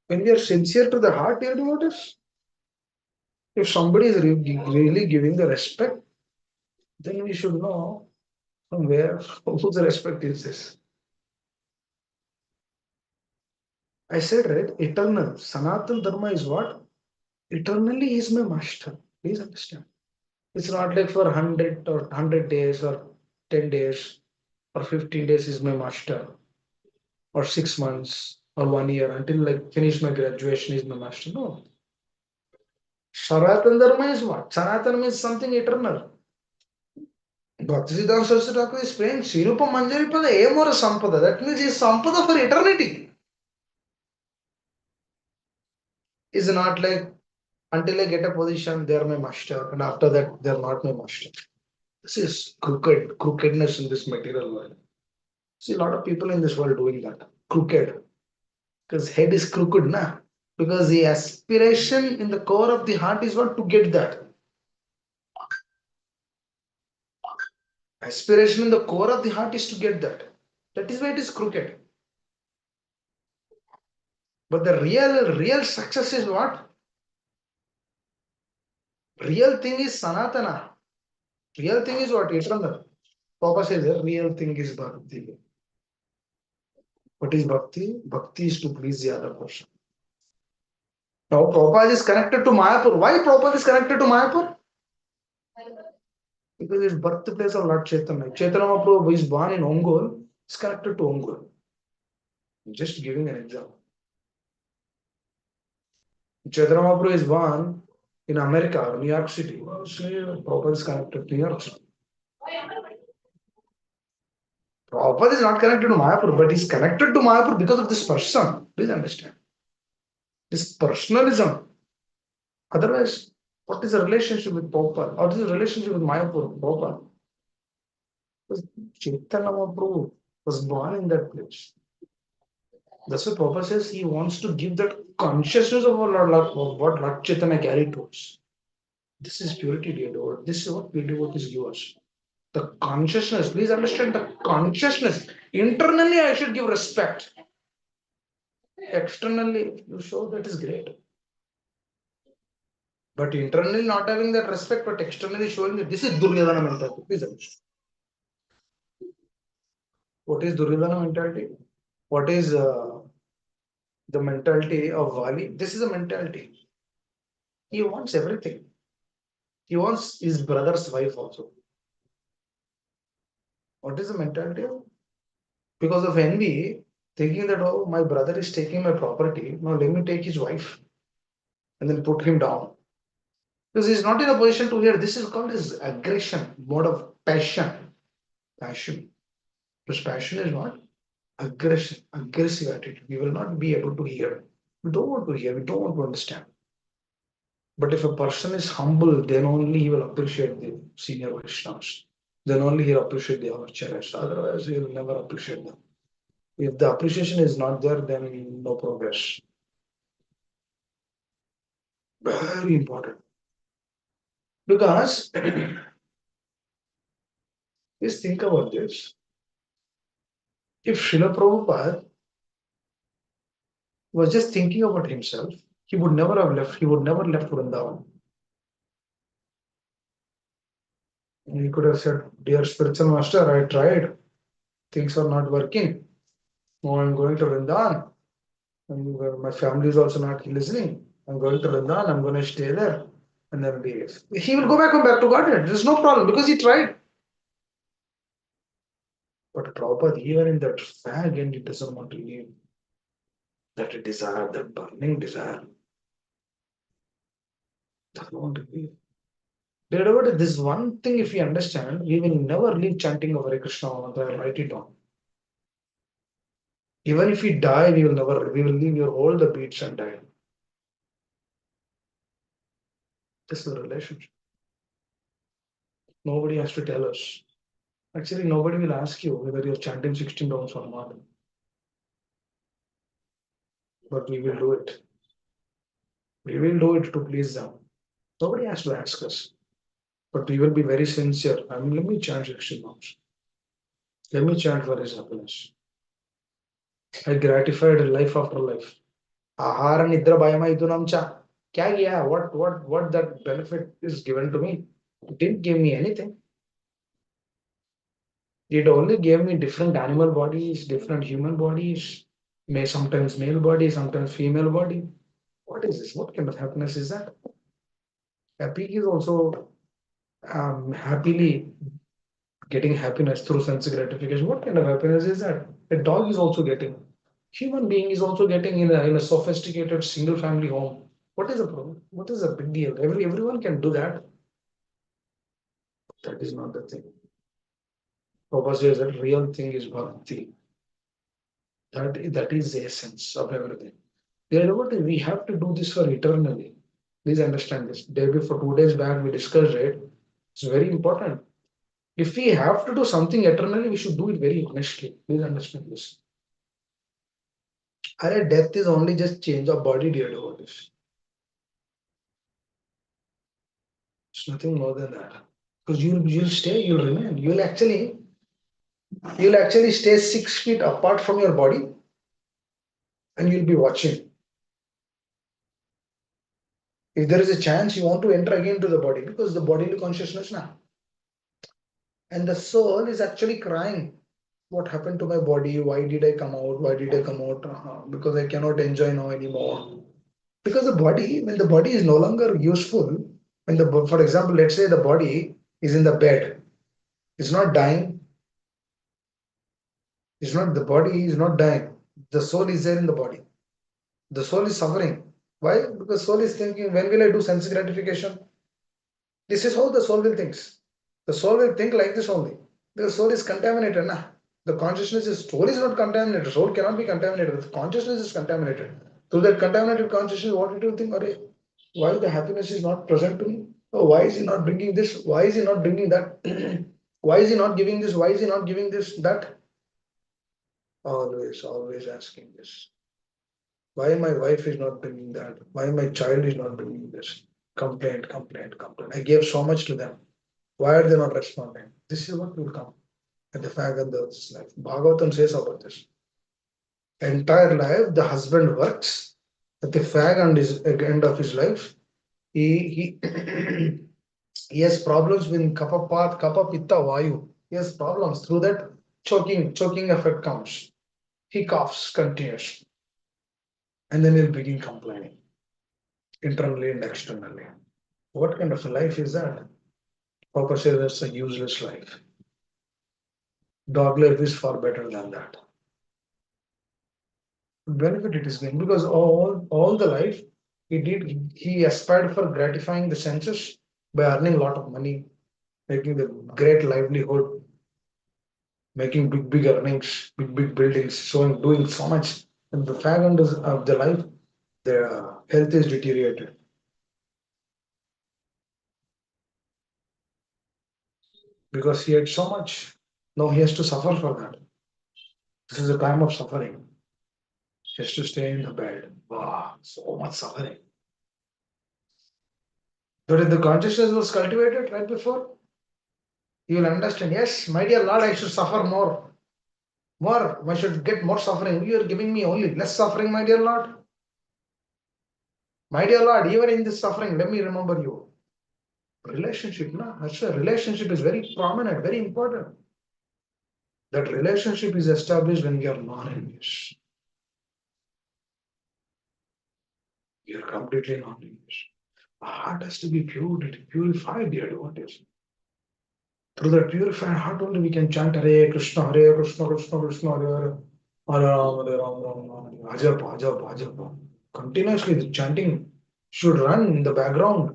when we are sincere to the heart, you know what is? If somebody is really giving the respect, then we should know from where, whose respect is this. I said, right, eternal. Sanatan Dharma is what? Eternally he is my master. Please understand. It's not like for 100 or 100 days or 10 days or 15 days is my master, or 6 months or 1 year until like finish my graduation is my master. No. Sanatan Dharma is what? Sanatan means something eternal. Bhaktisiddhanta Saraswati Thakur is praying Sirupa Manjari Pada Emora Sampada. That means he is Sampada for eternity. Is not like until I get a position, they are my master, and after that, they are not my master. This is crookedness in this material world. See, a lot of people in this world doing that. Crooked. Because head is crooked, na? Because the aspiration in the core of the heart is what? To get that. Aspiration in the core of the heart is to get that. That is why it is crooked. But the real success is what? Real thing is Sanatana. Real thing is what? Eternal. Papa says the real thing is Bhakti. What is Bhakti? Bhakti is to please the other person. Now Prabhupada is connected to Mayapur. Why Prabhupada is connected to Mayapur? Because it's birthplace of Lord Chaitanya. Chaitanya Mahaprabhu is born in Ongole. It's connected to Ongole. Just giving an example. Chaitanya Mahaprabhu is born in America, New York City. Prabhupada is connected to New York City. Prabhupada is not connected to Mayapur, but he's connected to Mayapur because of this person. Please understand. This personalism. Otherwise, what is the relationship with Prabhupada? What is the relationship with Mayapur, Prabhupada? Because Chaitanya Mahaprabhu was born in that place. That's why Prabhupada says he wants to give that consciousness of what Lord Chaitanya carried to us. This is purity, dear Lord. This is what we devotees give us. The consciousness, please understand the consciousness. Internally, I should give respect. Externally, you show that is great. But internally, not having that respect, but externally showing that this is Duryodhana mentality. Please understand. What is Duryodhana mentality? What is the mentality of Vali? This is a mentality. He wants everything. He wants his brother's wife also. What is the mentality? Because of envy, thinking that, oh, my brother is taking my property, now let me take his wife and then put him down. Because he's not in a position to hear. This is called as aggression, mode of passion. Passion. Because passion is what? Aggression, aggressive attitude. We will not be able to hear. We don't want to hear, we don't want to understand. But if a person is humble, then only he will appreciate the senior Vaishnavas. Then only he'll appreciate the acharyas. Otherwise, he will never appreciate them. If the appreciation is not there, then no progress. Very important. Because just think about this. If Srila Prabhupada was just thinking about himself, he would never have left, he would never left Vrindavan. He could have said, dear spiritual master, I tried, things are not working. Now I'm going to Vrindavan. And my family is also not listening. I'm going to Vrindavan, I'm going to stay there. And then leave. He will go back to Godhead. There's no problem because he tried. But Prabhupada, even in that fag end, he doesn't want to leave. That desire, that burning desire. Doesn't want to leave. This one thing, if we understand, we will never leave chanting of Hare Krishna mantra. Write it down. Even if we die, we will leave your all the beats and die. This is the relationship. Nobody has to tell us. Actually, nobody will ask you whether you're chanting 16 rounds or not. But we will do it. We will do it to please them. Nobody has to ask us. But we will be very sincere. I mean, let me chant 16 rounds. Let me chant for his happiness. I gratified life after life. Ahara nidra bhayama idunam cha. Kya kiya? What that benefit is given to me? It didn't give me anything. It only gave me different animal bodies, different human bodies, may sometimes male body, sometimes female body. What is this? What kind of happiness is that? A pig is also happily getting happiness through sense gratification. What kind of happiness is that? A dog is also getting. Human being is also getting in a sophisticated single family home. What is the problem? What is the big deal? Everyone can do that. That is not the thing. Papa says that real thing is bhakti. That is the essence of everything. We have to do this for eternally. Please understand this. Day before 2 days back, we discussed it. It's very important. If we have to do something eternally, we should do it very honestly. Please understand this. Our death is only just change of body, dear devotees. It's nothing more than that. Because you'll stay, you'll remain. You'll actually stay 6 feet apart from your body, and you'll be watching. If there is a chance you want to enter again to the body, because the bodily consciousness now. And the soul is actually crying. What happened to my body? Why did I come out? Why did I come out? Because I cannot enjoy now anymore. Because when the body is no longer useful, for example, let's say the body is in the bed, it's not dying, the body is not dying, the soul is there in the body, the soul is suffering. Why? Because soul is thinking, when will I do sense gratification? This is how the soul will think. The soul will think like this only. The soul is contaminated. Nah. The consciousness is, soul is not contaminated. Soul cannot be contaminated. The consciousness is contaminated. Through that contaminated consciousness, what it will think? Why the happiness is not present to me? Oh, why is he not bringing this? Why is he not bringing that? Why is he not giving this? Why is he not giving this? That? Always asking this. Why my wife is not bringing that? Why my child is not bringing this? Complaint. I gave so much to them. Why are they not responding? This is what will come at the fag end of this life. Bhagavatam says about this. Entire life, the husband works. At the fag end of his life, he he has problems with kapha pitta vayu. He has problems through that choking effect comes. He coughs continuously, and then he'll begin complaining internally and externally. What kind of a life is that? Papa says that's a useless life. Dog life is far better than that. Benefit it is going because all the life he aspired for gratifying the senses by earning a lot of money, making the great livelihood, making big earnings, big buildings, doing so much. And the fag end of the life, their health is deteriorated because he had so much. Now he has to suffer for that. This is a time of suffering. He has to stay in the bed. Wow, so much suffering. But if the consciousness was cultivated right before, you will understand, yes, my dear Lord, I should suffer more. I should get more suffering. You are giving me only less suffering, my dear Lord. My dear Lord, even in this suffering, let me remember you. Relationship, no? That's a relationship is very prominent, very important. That relationship is established when we are non-envious. We are completely non-envious. Our heart has to be purified, dear devotees. Through that purified heart only we can chant Hare Krishna, Krishna Krishna, Hare Hare Ram, Ajapa, Ajapa. Continuously the chanting should run in the background.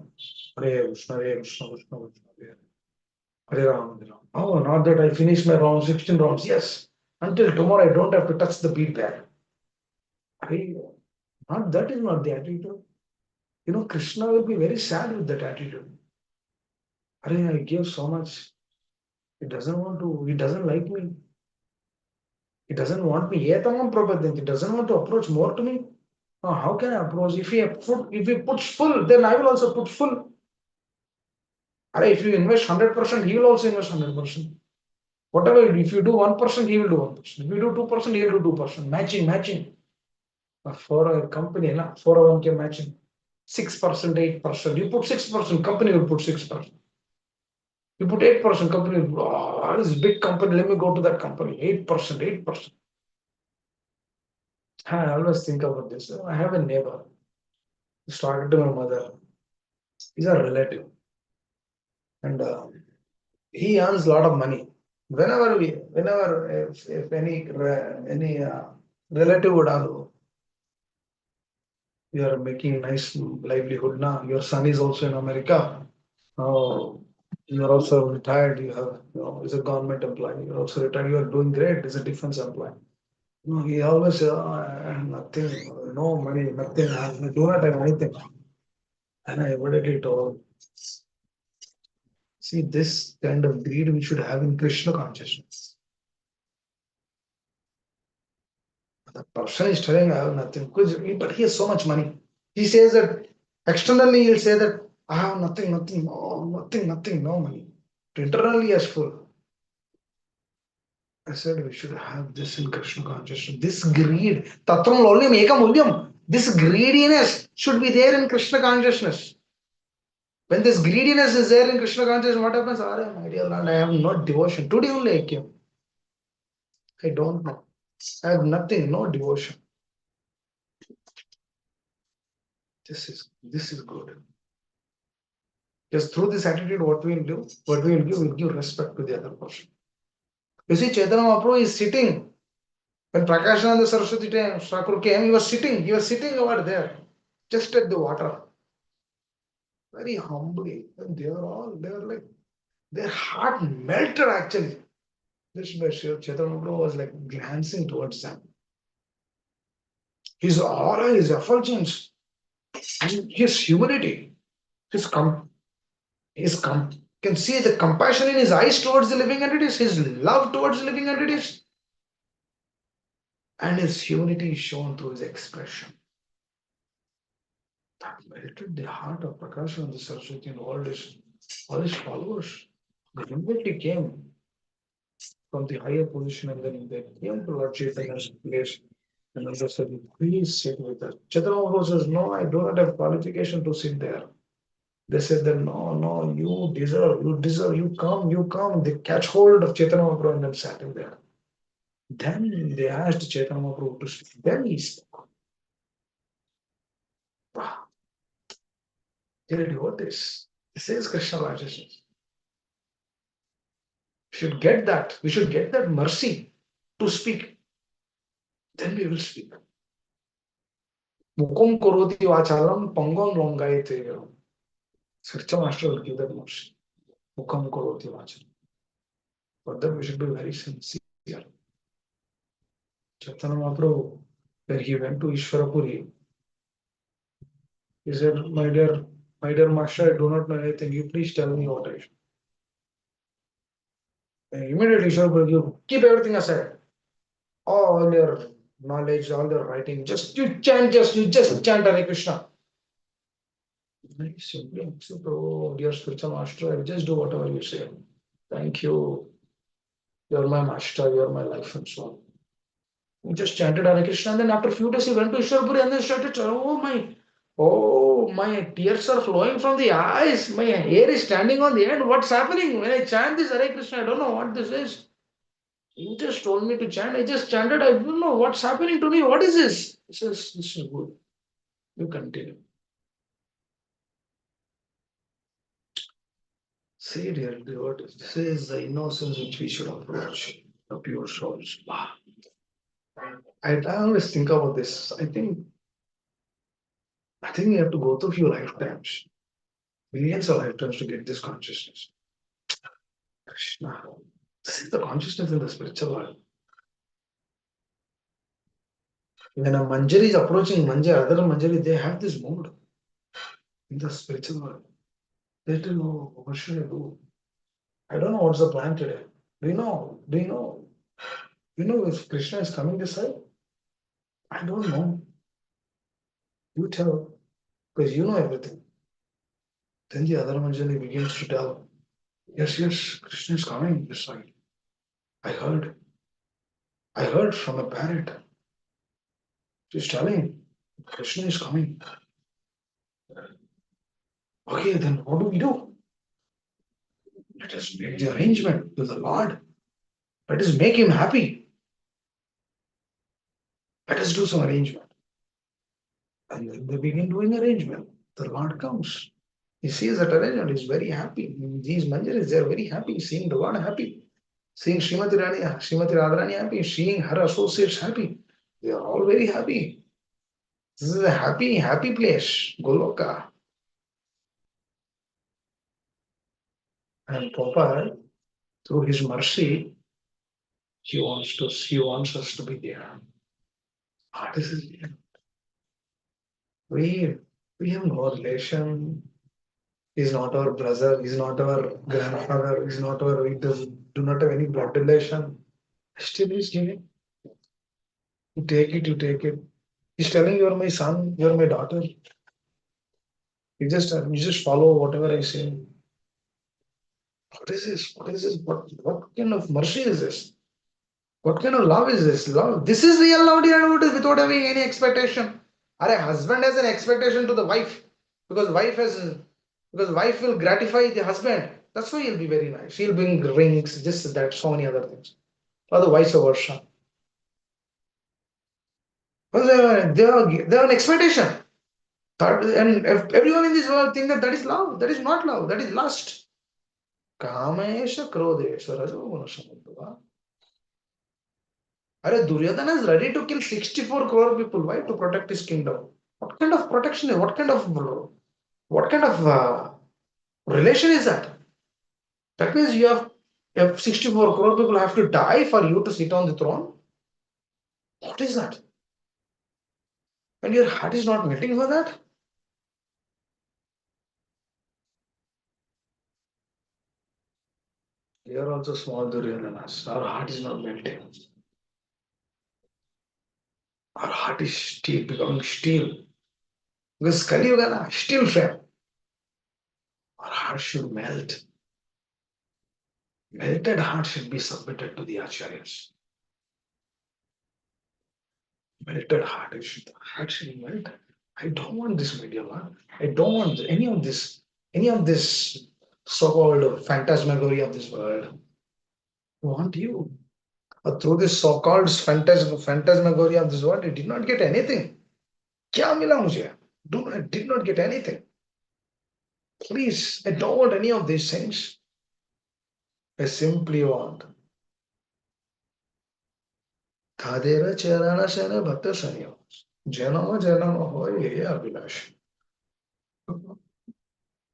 Hare Krishna, Krishna Krishna, Hare Ram, Hare Ram. Oh, not that I finished my round, 16 rounds. Yes. Until tomorrow I don't have to touch the beat there. That is not the attitude. Krishna will be very sad with that attitude. I gave so much. He doesn't like me. He doesn't want me. Etamam prapadanti. He doesn't want to approach more to me. How can I approach? If he puts full, then I will also put full. If you invest 100%, he will also invest 100%. Whatever, if you do 1%, he will do 1%. If you do 2%, he will do 2%. Matching. For a company, 401k matching. 6%, 8%. You put 6%, company will put 6%. You put 8%, company will put, oh, this is big company, let me go to that company. 8%, 8%. I always think about this. I have a neighbor who started to my mother. He's a relative. And he earns a lot of money. Whenever if any relative would ask, you are making nice livelihood now. Your son is also in America. Oh, you are also retired. You have, is a government employee. You're also retired. You are doing great. Is a defense employee. No, he always says, oh, I have nothing, no money, nothing. I do not have anything. And I immediately told, see, this kind of greed we should have in Krishna consciousness. The person is telling, I have nothing, but he has so much money. He says that externally, he'll say that I have nothing, nothing, no, nothing, no money. Internally, he is full. I said we should have this in Krishna consciousness. This greed, tatram lolyam ekam ulyam. This greediness should be there in Krishna consciousness. When this greediness is there in Krishna consciousness, what happens? My dear Lord, I have no devotion. Today only I came. I don't know. I have nothing, no devotion. This is good. Because through this attitude, what we will do, we'll give respect to the other person. You see, Chaitanya Mahaprabhu is sitting. When Prakashananda Saraswati Thakur came, he was sitting over there, just at the water. Very humbly. And they were like, their heart melted actually. This Chaitanya Mahaprabhu was like glancing towards them. His aura, his effulgence, his humility, can see the compassion in his eyes towards the living entities, his love towards the living entities, and his humility is shown through his expression. That melted the heart of Prakashananda Saraswati and all his followers. The humility came from the higher position, and then they came to Lord Chaitanya's place. And also said, please sit with us. Chaitanya Mahaprabhu says, no, I do not have qualification to sit there. They said that no, you deserve, you come. They catch hold of Chaitanya Mahaprabhu and then sat him there. Then they asked Chaitanya Mahaprabhu to speak. Then he spoke. Wow, dear devotees, this is Krishna consciousness. We should get that. We should get that mercy to speak. Then we will speak. Mukum koroti vachalam pangam longayate. Scripture master will give that mercy. Mukum koroti vachalam. For that we should be very sincere. Chaitanya Mahaprabhu, when he went to Ishwarapuri, he said, my dear master, I do not know anything. You please tell me what I should. And immediately Ishwarapuri, you keep everything aside. All your knowledge, all your writing, you just chant Hare Krishna. Very simply, oh, dear spiritual master, I will just do whatever you say. Thank you. You're my master, you're my life, and so on. He just chanted Hare Krishna, and then after a few days he went to Ishwarpuri and then started, oh, my tears are flowing from the eyes, my hair is standing on the head. What's happening? When I chant this Hare Krishna, I don't know what this is. You just told me to chant, I just chanted, I don't know what's happening to me. What is this? He says, this is good. You continue. See, dear devotees, this is the innocence which we should approach, the pure souls. I always think about this. I think you have to go through a few lifetimes, millions of lifetimes to get this consciousness. Krishna. This is the consciousness in the spiritual world. When a manjari is approaching other manjari, they have this mood in the spiritual world. They don't know what should I do. I don't know what's the plan today. Do you know? You know if Krishna is coming this side? I don't know. You tell, because you know everything. Then the other manjari begins to tell, yes, Krishna is coming this side. I heard from a parrot. She's telling, Krishna is coming. Okay, then what do we do? Let us make the arrangement to the Lord. Let us make him happy. Let us do some arrangement. And then they begin doing arrangement. The Lord comes. He sees that arrangement, he's very happy. These manjaris, they are very happy, seeing the Lord happy, seeing Srimati Radharani happy, seeing her associates happy. They are all very happy. This is a happy, happy place, Goloka. And Papa, through his mercy, he wants us to be there. What is it? We we have no relation. He's not our brother, he's not our grandfather, he's not our we do not have any blood relation. Still he's giving. You take it, you take it. He's telling you're my son, you're my daughter. You just follow whatever I say. What is this? What is this? What kind of mercy is this? What kind of love is this? Love. This is real love, dear devotees, without having any expectation. Or a husband has an expectation to the wife because wife will gratify the husband. That's why he'll be very nice. He'll bring rings, this, that, so many other things. Or the vice versa. But they have an expectation. And if everyone in this world think that that is love. That is not love. That is lust. Kamesha Krodesha Rajoguna Samudva. Are Duryodhana is ready to kill 64 crore people. Why? To protect his kingdom. What kind of protection is what kind of relation is that? That means if 64 crore people have to die for you to sit on the throne. What is that? And your heart is not melting for that? We are also small Duryodhanas. Our heart is not melting. Our heart is steel, becoming steel. Because Kali Yuga, steel frame. Our heart should melt. Melted heart should be submitted to the acharyas. Melted heart should melt. I don't want this media, man. I don't want any of this so-called phantasmagoria of this world. I want you. But through this so-called phantasmagoria of this world, I did not get anything. क्या मिला मुझे? I did not get anything. Please, I don't want any of these things. I simply want Tadeva Charana Sena Bhakta Sanyo. Janama Janama Hoy Abhilash.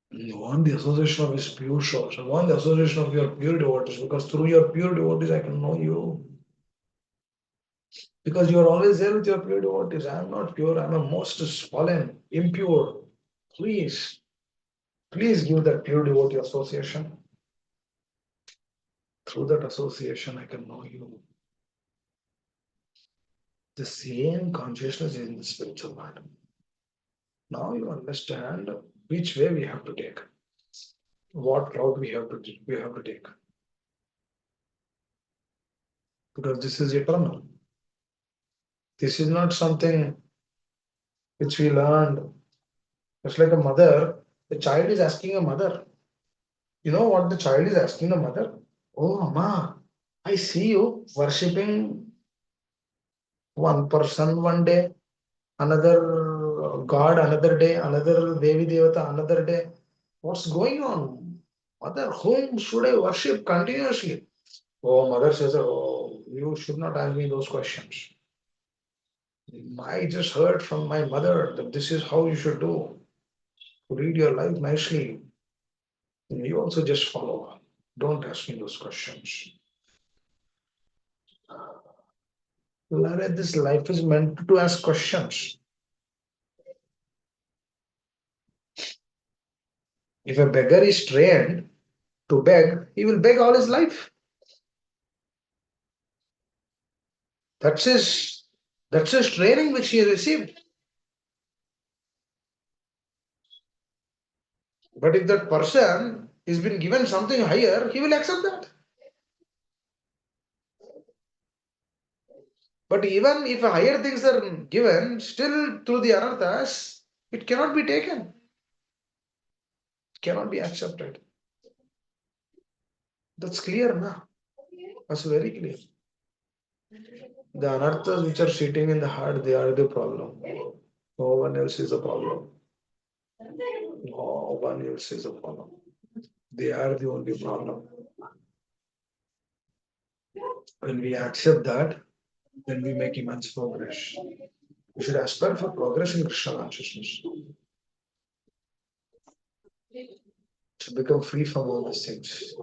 You want the association of his pure souls. I want the association of your pure devotees because through your pure devotees I can know you. Because you are always there with your pure devotees. I am not pure. I am a most fallen, impure. Please, please give that pure devotee association. Through that association I can know you. The same consciousness is in the spiritual world. Now you understand which way we have to take, what route we have to take, because this is eternal. This is not something which we learned. It's like a mother. The child is asking a mother. You know what the child is asking the mother? Oh, Mama, I see you worshipping one person one day, another God another day, another Devi Devata another day. What's going on? Mother, whom should I worship continuously? Oh, mother says, oh, you should not ask me those questions. I just heard from my mother that this is how you should do to lead your life nicely. You also just follow. Don't ask me those questions. Lara, this life is meant to ask questions. If a beggar is trained to beg, he will beg all his life. That's his that's his training which he received. But if that person is been given something higher, he will accept that. But even if higher things are given, still through the anarthas, it cannot be taken. cannot be accepted. That's clear now. That's very clear. The anarthas which are sitting in the heart, they are the problem. No one else is a problem. No one else is a problem. They are the only problem. When we accept that, then we make immense progress. We should aspire for progress in Krishna consciousness to become free from all these things.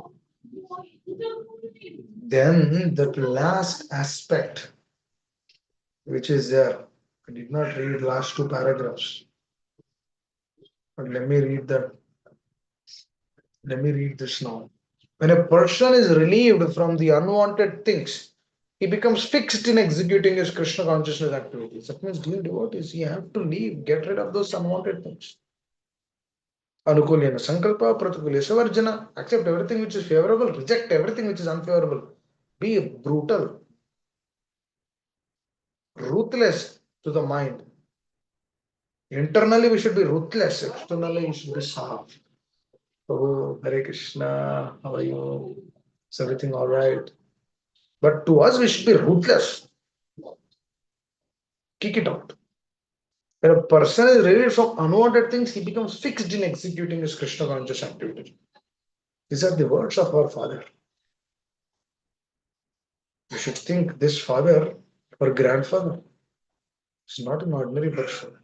Then that last aspect, which is there, I did not read last two paragraphs, but let me read that. Let me read this now. When a person is relieved from the unwanted things, he becomes fixed in executing his Krishna consciousness activities. That means, dear devotees, you have to leave, get rid of those unwanted things. Anukulena sankalpa, pratikulya savarjana, accept everything which is favorable, reject everything which is unfavorable. Be brutal, ruthless to the mind. Internally, we should be ruthless. Externally, we should be soft. Oh, Hare Krishna, how are you? Is everything all right? But to us, we should be ruthless. Kick it out. When a person is relieved from unwanted things, he becomes fixed in executing his Krishna conscious activity. These are the words of our father. You should think this father or grandfather is not an ordinary person.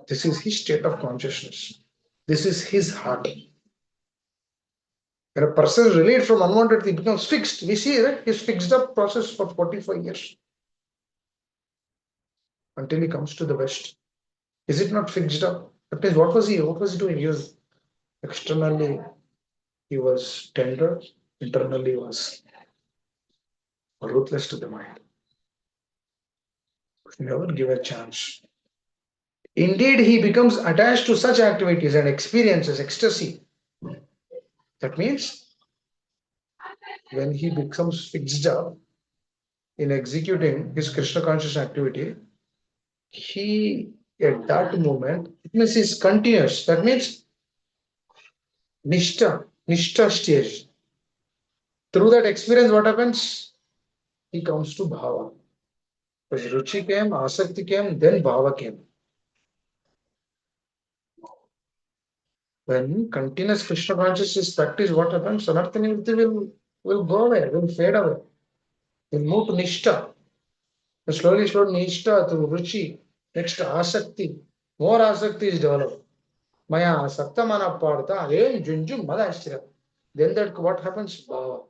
This is his state of consciousness. This is his heart. When a person is relieved from unwanted things, he becomes fixed. We see that he's fixed up process for 45 years until he comes to the West. Is it not fixed up? That means what was he? What was he doing? He was externally he was tender, internally he was ruthless to the mind. Never give a chance. Indeed, he becomes attached to such activities and experiences ecstasy. That means when he becomes fixed up in executing his Krishna conscious activity, he at that moment, it means he's continuous. That means Nishta stage. Through that experience, what happens? He comes to Bhava. Because Ruchi came, Asakti came, then Bhava came. When continuous Krishna consciousness is practiced, what happens? Sanatana will go away, will fade away. Will move to Nishta. Slowly, Nishta to Ruchi. Next, Asakti. More Asakti is developed. Maya Asakta Mana Parta, Junjum Madashira. Then that what happens? Bhava.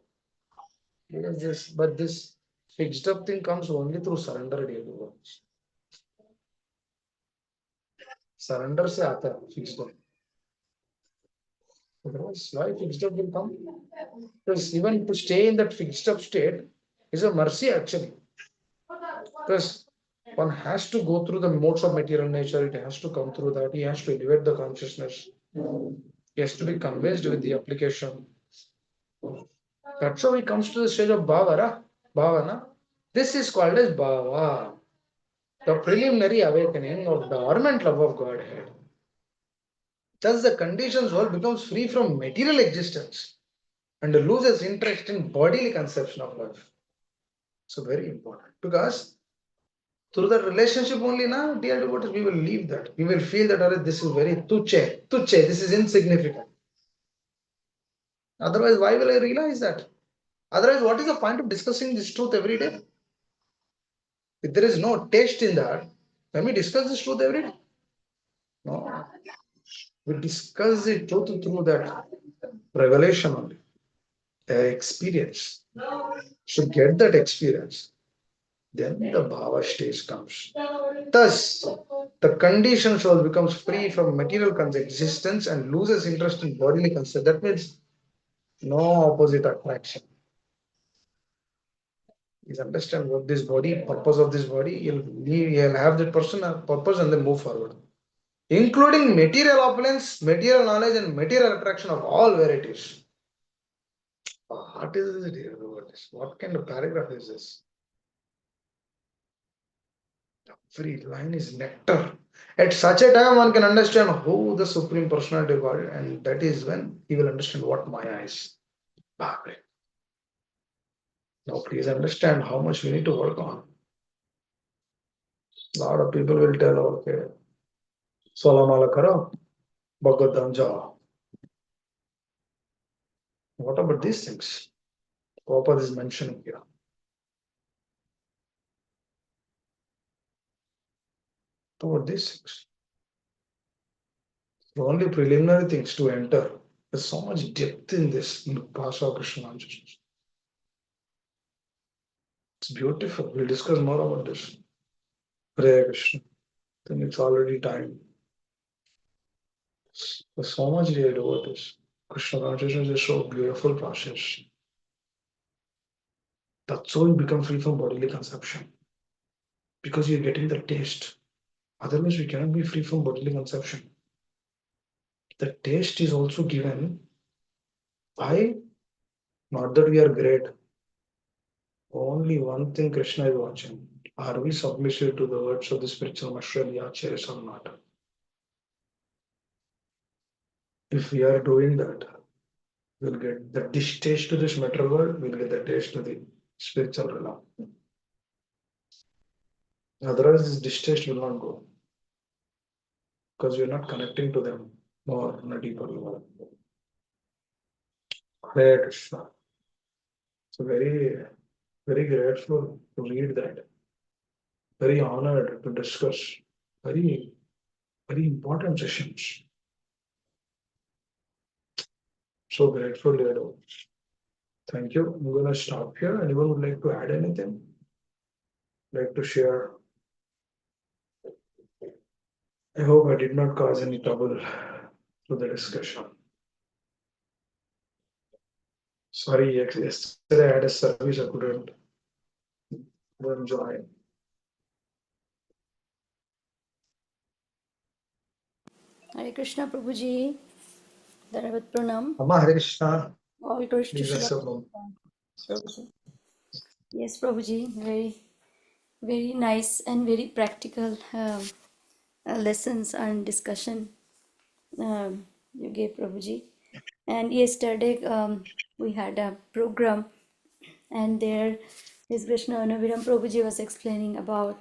But this fixed up thing comes only through surrender. Surrender से आता है fixed up. Otherwise, why fixed up will come? Because even to stay in that fixed up state is a mercy actually. Because one has to go through the modes of material nature, it has to come through that, he has to elevate the consciousness, he has to be convinced with the application. That's how he comes to the stage of bhavana. This is called as bhava, the preliminary awakening of the dormant love of Godhead. Thus, the conditioned soul becomes free from material existence and loses interest in bodily conception of life. So, very important because through that relationship only now, dear devotees, we will leave that. We will feel that this is very tuche, this is insignificant. Otherwise, why will I realize that? Otherwise, what is the point of discussing this truth every day? If there is no taste in that, can we discuss this truth every day? No. We discuss the truth through that revelation only, experience. So get that experience. Then the bhava stage comes. Thus, the conditioned soul becomes free from material existence and loses interest in bodily concept. That means no opposite attraction. You understand what this body, purpose of this body, you'll have that person a purpose and then move forward. Including material opulence, material knowledge, and material attraction of all varieties. What is this? What kind of paragraph is this? Every line is nectar. At such a time, one can understand who the Supreme Personality of God is, and that is when he will understand what Maya is. Bapre. Now, please understand how much we need to work on. A lot of people will tell, okay, Solamala Karo, Bhagavatam Jao. What about these things? Prabhupada is mentioning here. What about these things? The only preliminary things to enter. There's so much depth in this, in the Pasha Krishna consciousness. It's beautiful. We'll discuss more about this. Hare Krishna. I think it's already time. There's so much read about this. Krishna consciousness is so beautiful process. That's how you become free from bodily consumption. Because you're getting the taste. Otherwise, we cannot be free from bodily consumption. The taste is also given by not that we are great. Only one thing Krishna is watching. Are we submissive to the words of the spiritual master Acharyas or not? If we are doing that, we'll get the distaste to this material world, we'll get the taste to the spiritual realm. Otherwise, this distaste will not go because we're not connecting to them more on a deeper level. Hare Krishna. So very grateful to read that. Very honored to discuss. Very important sessions. So grateful, Ledo. Thank you. I'm going to stop here. Anyone would like to add anything? Like to share? I hope I did not cause any trouble to the discussion. Sorry, yesterday I had a service I couldn't join.
Hare Krishna Prabhuji, Daravat Pranam.
Amma Hare Krishna.
All glories to
Please
Srila
accept them.
Prabhuji. Yes, Prabhuji, very nice and very practical lessons and discussion you gave, Prabhuji. And yesterday we had a program, and there His Krishna Anaviram Prabhuji was explaining about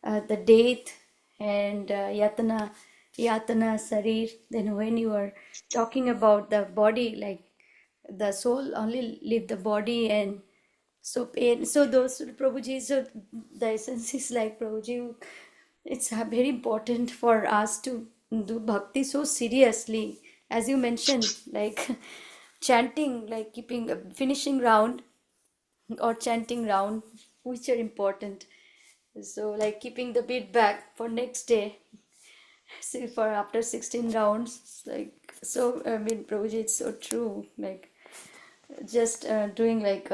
the death and yatana sarir. Then when you are talking about the body, like the soul only leave the body, and so pain. So those Prabhuji, so the essence is like Prabhuji, it's very important for us to do bhakti so seriously, as you mentioned, like chanting, like keeping finishing round or chanting round, which are important. So like keeping the beat back for next day. See, for after 16 rounds, like so. I mean, Prabhuji, it's so true. Like just doing like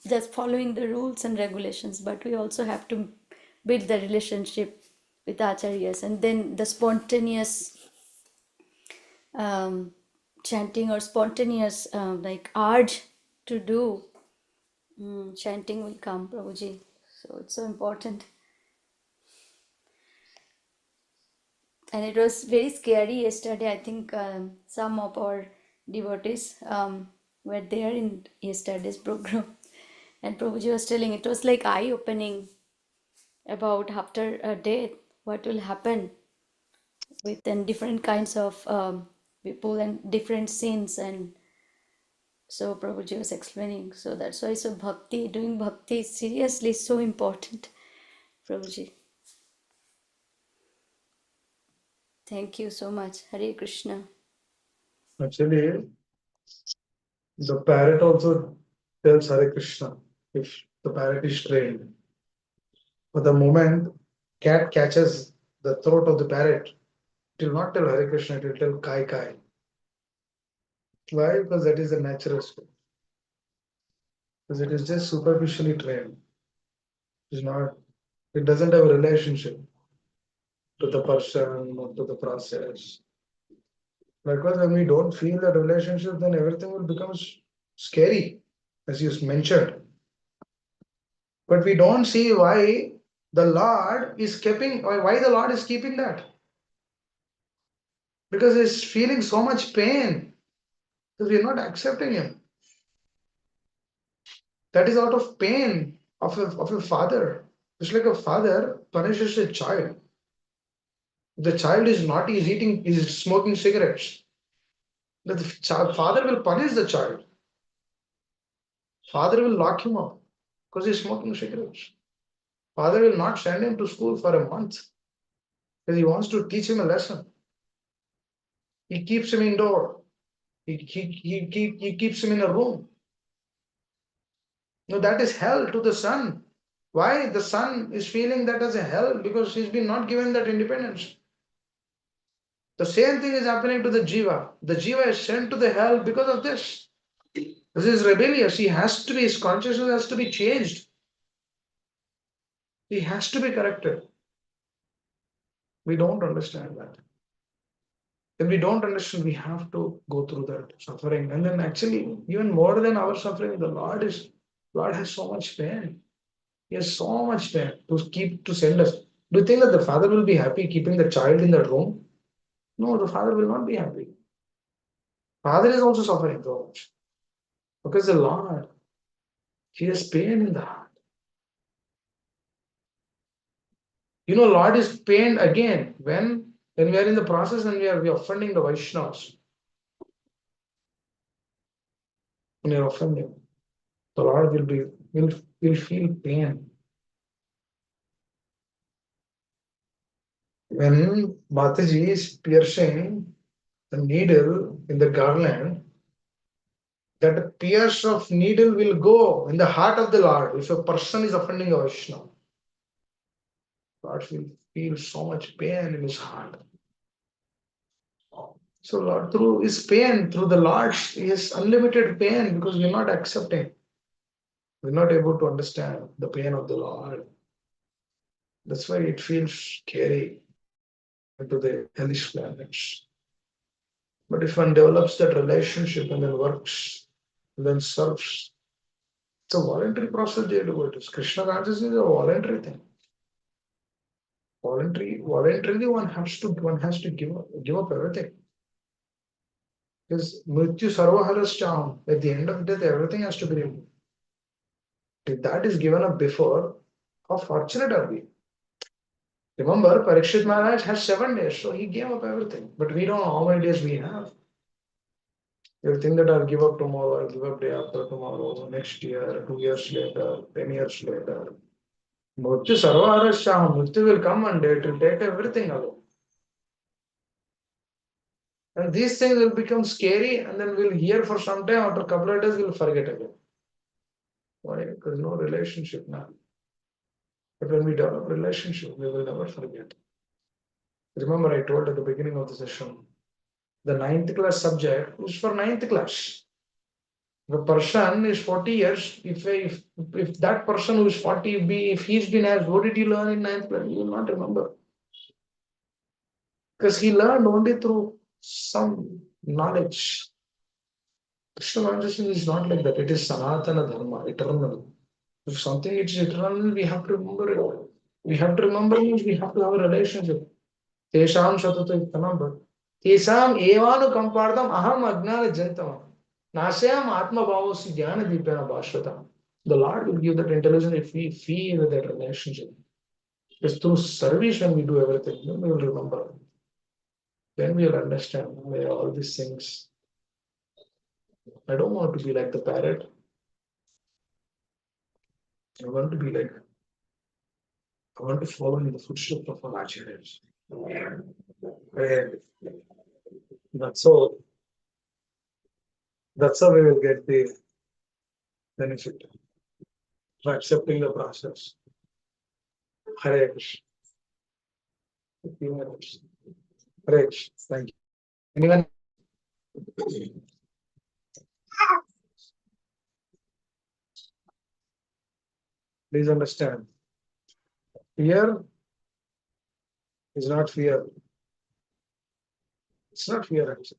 just following the rules and regulations, but we also have to build the relationship with acharyas, and then the spontaneous chanting or spontaneous like urge to do chanting will come, Prabhuji. So it's so important. And it was very scary yesterday. I think some of our devotees were there in yesterday's program. And Prabhuji was telling it was like eye opening about after a death, what will happen with then different kinds of people and different sins. And so Prabhuji was explaining. So that's why so bhakti, doing bhakti is seriously so important, Prabhuji. Thank you so much. Hare Krishna.
Actually, the parrot also tells Hare Krishna if the parrot is trained. But the moment cat catches the throat of the parrot, it will not tell Hare Krishna, it will tell Kai Kai. Why? Because that is the natural state. Because it is just superficially trained. It is not, it doesn't have a relationship to the person or to the process. Because when we don't feel that relationship, then everything will become scary, as you mentioned. But we don't see why the Lord is keeping, why the Lord is keeping that. Because he's feeling so much pain because we're not accepting him. That is out of pain of a father. It's like a father punishes a child. The child is naughty, is smoking cigarettes. The father will punish the child. Father will lock him up because he's smoking cigarettes. Father will not send him to school for a month because he wants to teach him a lesson. He keeps him indoor. He keeps him in a room. No, that is hell to the son. Why? The son is feeling that as a hell because he's been not given that independence. The same thing is happening to the jiva. The jiva is sent to the hell because of this. This is rebellious. He has to be, his consciousness has to be changed. He has to be corrected. We don't understand that. If we don't understand, we have to go through that suffering. And then actually, even more than our suffering, Lord has so much pain. He has so much pain to send us. Do you think that the father will be happy keeping the child in that room? No, the father will not be happy. Father is also suffering so much. Because the Lord, he has pain in the heart. Lord is pained again when we are in the process and we are offending the Vaishnavas. When you are offending, the Lord will feel pain. When Mataji is piercing the needle in the garland, that pierce of needle will go in the heart of the Lord. If a person is offending a Vaishnava, Lord will feel so much pain in his heart. So Lord, through his pain, through the Lord, he has unlimited pain because we're not accepting. We're not able to understand the pain of the Lord. That's why it feels scary into the hellish planets. But if one develops that relationship and then works, and then serves, it's a voluntary process they do it. Krishna consciousness is a voluntary thing. Voluntarily one has to give up everything. Because Mrityu Sarvaharashcham, at the end of death, everything has to be removed. If that is given up before, how fortunate are we? Remember, Parikshit Maharaj has 7 days, so he gave up everything. But we don't know how many days we have. You think that I'll give up tomorrow, I'll give up day after tomorrow, next year, 2 years later, 10 years later. Mrityu Sarvaharashcham, Mrityu will come one day, it will take everything away. And these things will become scary, and then we'll hear for some time, after a couple of days, we'll forget again. Why? Because no relationship now. But when we develop relationship, we will never forget. Remember, I told at the beginning of the session, the 9th class subject is for 9th class. If a person is 40 years, if that person who is 40, if he's been asked, what did you learn in 9th class? He will not remember. Because he learned only through some knowledge. Krishna consciousness is not like that. It is Sanatana Dharma, eternal. If something is eternal, we have to remember it. We have to remember it, we have to have a relationship. Tesham Shatata Tanam. Tesam Evanu Kampardam Aham Agnana Jantam. Nasyam Atma Bhavasi Jnana Deepana Bhashvatam. The Lord will give that intelligence if we feel that relationship. It's through service when we do everything, then we will remember. Then we will understand where all these things. I don't want to be like the parrot. I want to be like, I want to follow in the footsteps of our acharyas. And that's all. That's how we will get the benefit for accepting the process. Hare Krishna. Hare Krishna. Thank you. Anyone? Please understand. Fear is not fear. It's not fear actually.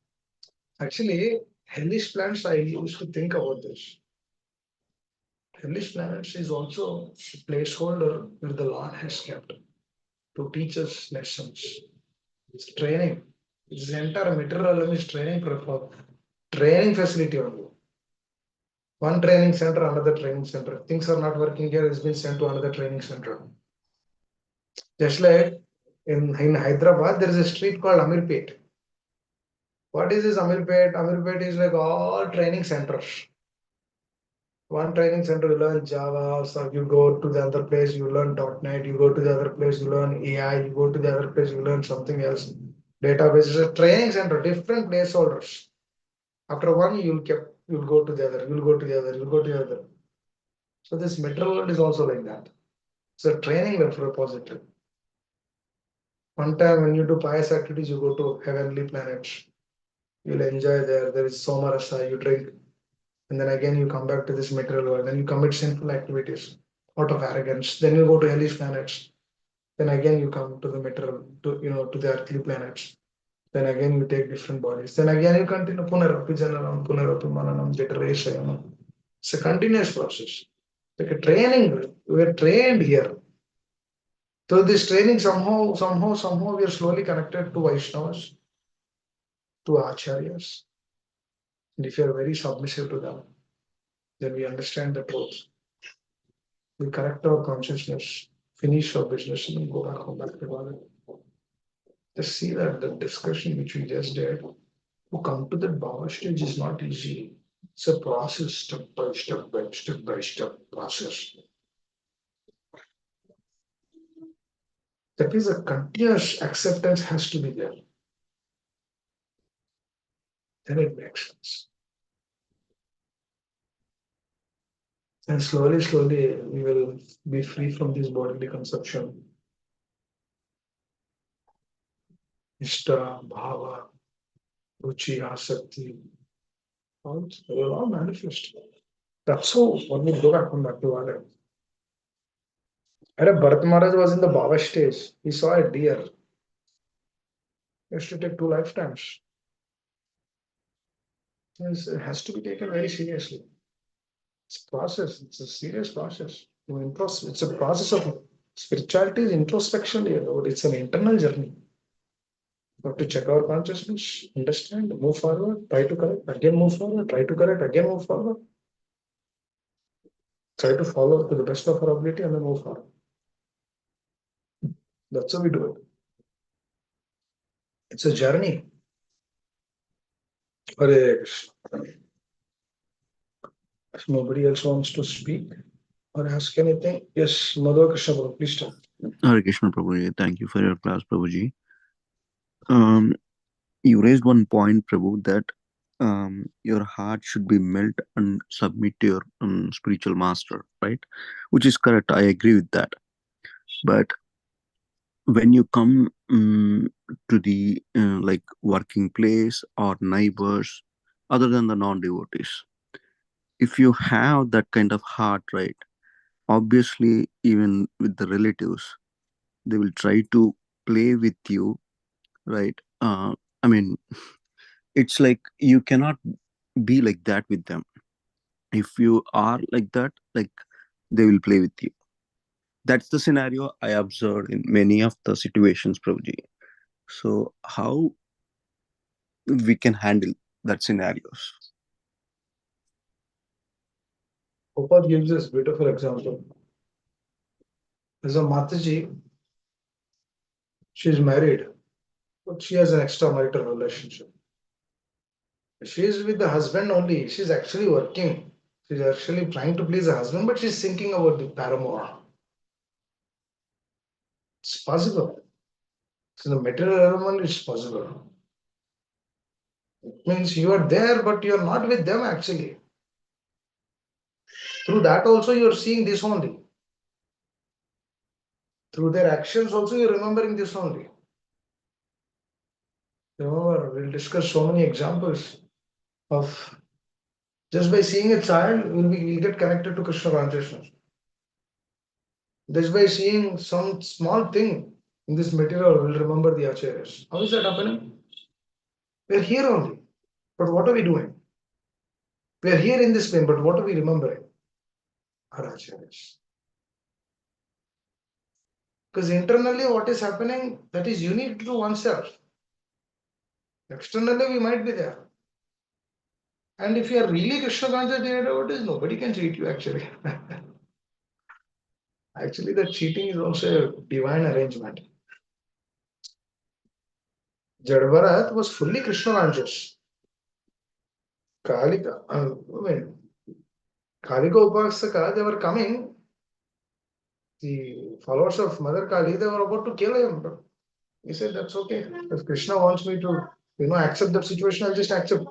Actually, hellish plants, I used to think about this. Hellish planets is also a placeholder where the Lord has kept to teach us lessons. It's training. This entire material realm is training for training facility only. One training center, another training center. Things are not working here, it's been sent to another training center. Just like in Hyderabad, there is a street called Amirpet. What is this Amirpet? Amirpet is like all training centers. One training center you learn Java, so you go to the other place you learn .NET, you go to the other place you learn AI, you go to the other place you learn something else. Database is a training center, different placeholders. After one, you'll go to the other, you'll go to the other, you'll go to the other. So this material world is also like that. It's a training repository. One time when you do pious activities, you go to heavenly planets. You'll enjoy there. There is somarasa, you drink. And then again you come back to this material world. Then you commit sinful activities out of arrogance. Then you go to hellish planets. Then again you come to the material, to the earthly planets. Then again you take different bodies. Then again you continue punarapi janaram, punarapi mananam, jitarayasayanam. It's a continuous process. Like a training. We are trained here. So this training somehow we are slowly connected to Vaishnavas, to Acharyas. And if you are very submissive to them, then we understand the truth. We correct our consciousness, finish our business, and then go back home back to God. Just see that the discussion which we just did, to come to that Bhava stage is not easy. It's a process, step by step process. That is a continuous acceptance has to be there. Then it makes sense. And slowly, we will be free from this bodily consumption. Ishta, bhava, ruchi, asakti, all they will all manifest. That's so when we go back from that to Adam. Bharat Maharaj was in the Bhava stage. He saw a deer. He has to take 2 lifetimes. It has to be taken very seriously. It's a process. It's a serious process. It's a process of spirituality is introspection. It's an internal journey. We have to check our consciousness, understand, move forward, try to correct, again move forward, try to correct, again move forward. Try to follow to the best of our ability and then move forward. That's how we do it. It's a journey. Hare Krishna. If nobody else wants to speak or ask anything, yes, Madhva Krishna, please tell.
Hare Krishna Prabhuji, thank you for your class, Prabhuji. You raised one point, Prabhu, that your heart should be melt and submit to your spiritual master, right? Which is correct. I agree with that. But when you come to the like working place or neighbors, other than the non-devotees, if you have that kind of heart, right? Obviously, even with the relatives, they will try to play with you, right? I mean, it's like you cannot be like that with them. If you are like that, like they will play with you. That's the scenario I observed in many of the situations, Prabhuji. So how we can handle that scenarios?
Prabhupada gives us beautiful example. There's a Mataji, she's married, but she has an extramarital relationship. She is with the husband only. She's actually working. She's actually trying to please her husband, but she's thinking about the paramour. It's possible. So the material element is possible. It means you are there, but you are not with them actually. Through that also you are seeing this only. Through their actions also you're remembering this only. Remember, we'll discuss so many examples of just by seeing a child, we'll get connected to Krishna consciousness. Just by seeing some small thing in this material, we'll remember the acharyas. How is that happening? We're here only. But what are we doing? We're here in this plane, but what are we remembering? our acharyas. Because internally, what is happening, that is unique to oneself. Externally, we might be there. And if you are really Krishna conscious devotees, nobody can cheat you actually. Actually, the cheating is also a divine arrangement. Jadbharat was fully Krishna conscious. Kalika, Kalika Upasaka, they were coming, the followers of Mother Kali, they were about to kill him. But he said, that's okay. If Krishna wants me to, accept that situation, I'll just accept.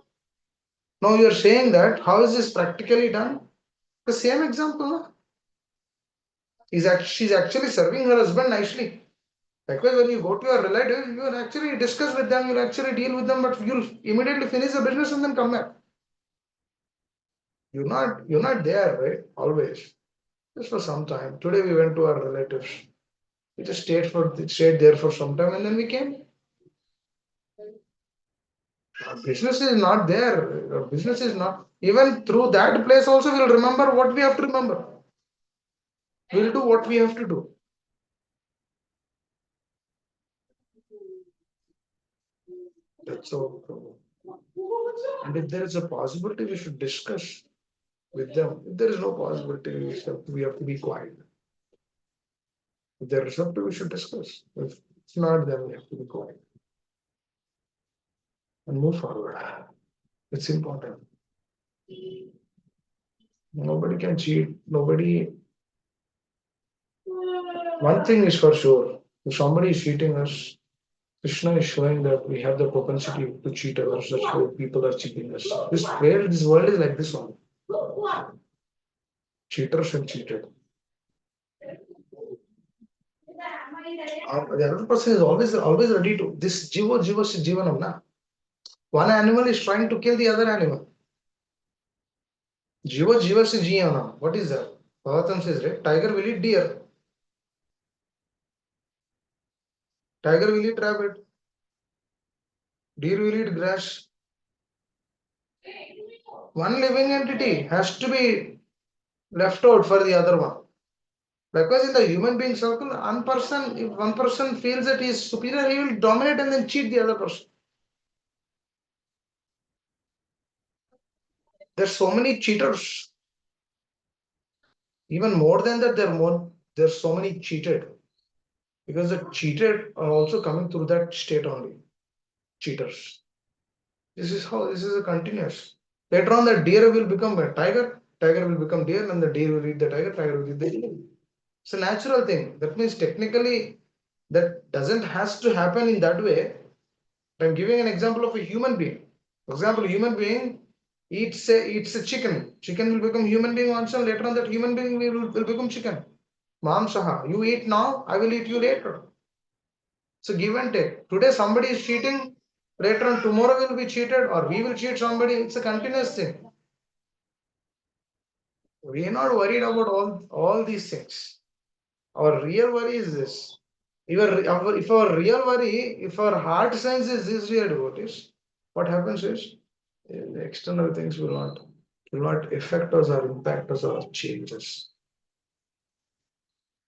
Now you're saying that, how is this practically done? The same example, no? She's actually serving her husband nicely. Likewise, when you go to your relatives, you will actually discuss with them, you'll actually deal with them, but you'll immediately finish the business and then come back. You're not there, right? Always. Just for some time. Today we went to our relatives. We just stayed there for some time and then we came. Our business is not there. Our business is not. Even through that place also we'll remember what we have to remember. We'll do what we have to do. That's all. And if there is a possibility, we should discuss with them. If there is no possibility, we have to be quiet. If there is something, we should discuss. If it's not, then we have to be quiet and move forward. It's important. Nobody can cheat. Nobody. One thing is for sure. If somebody is cheating us, Krishna is showing that we have the propensity to cheat others. That's why people are cheating us. This world is like this one. Cheaters and cheated. The other person is always ready to. This jiva se jivanam na. One animal is trying to kill the other animal. Jiva se jivanam. What is that? Bhagavatam says, right? Tiger will eat deer. Tiger will eat rabbit. Deer will eat grass. One living entity has to be left out for the other one. Because in the human being circle, if one person feels that he is superior, he will dominate and then cheat the other person. There's so many cheaters. Even more than that, there's so many cheated. Because the cheated are also coming through that state only. Cheaters. This is a continuous. Later on, the deer will become a tiger will become deer, and the deer will eat the tiger will eat the deer. It's a natural thing. That means technically that doesn't has to happen in that way. I'm giving an example of a human being. For example, a human being eats a chicken. Chicken will become human being also. Later on, that human being will become chicken. Mamsaha. You eat now, I will eat you later. So give and take. Today somebody is cheating. Later on, tomorrow will be cheated, or we will cheat somebody. It's a continuous thing. We are not worried about all these things. Our real worry is this. If our real worry, if our heart sense is this, we are devotees. What happens is the external things will not affect us or impact us or change us.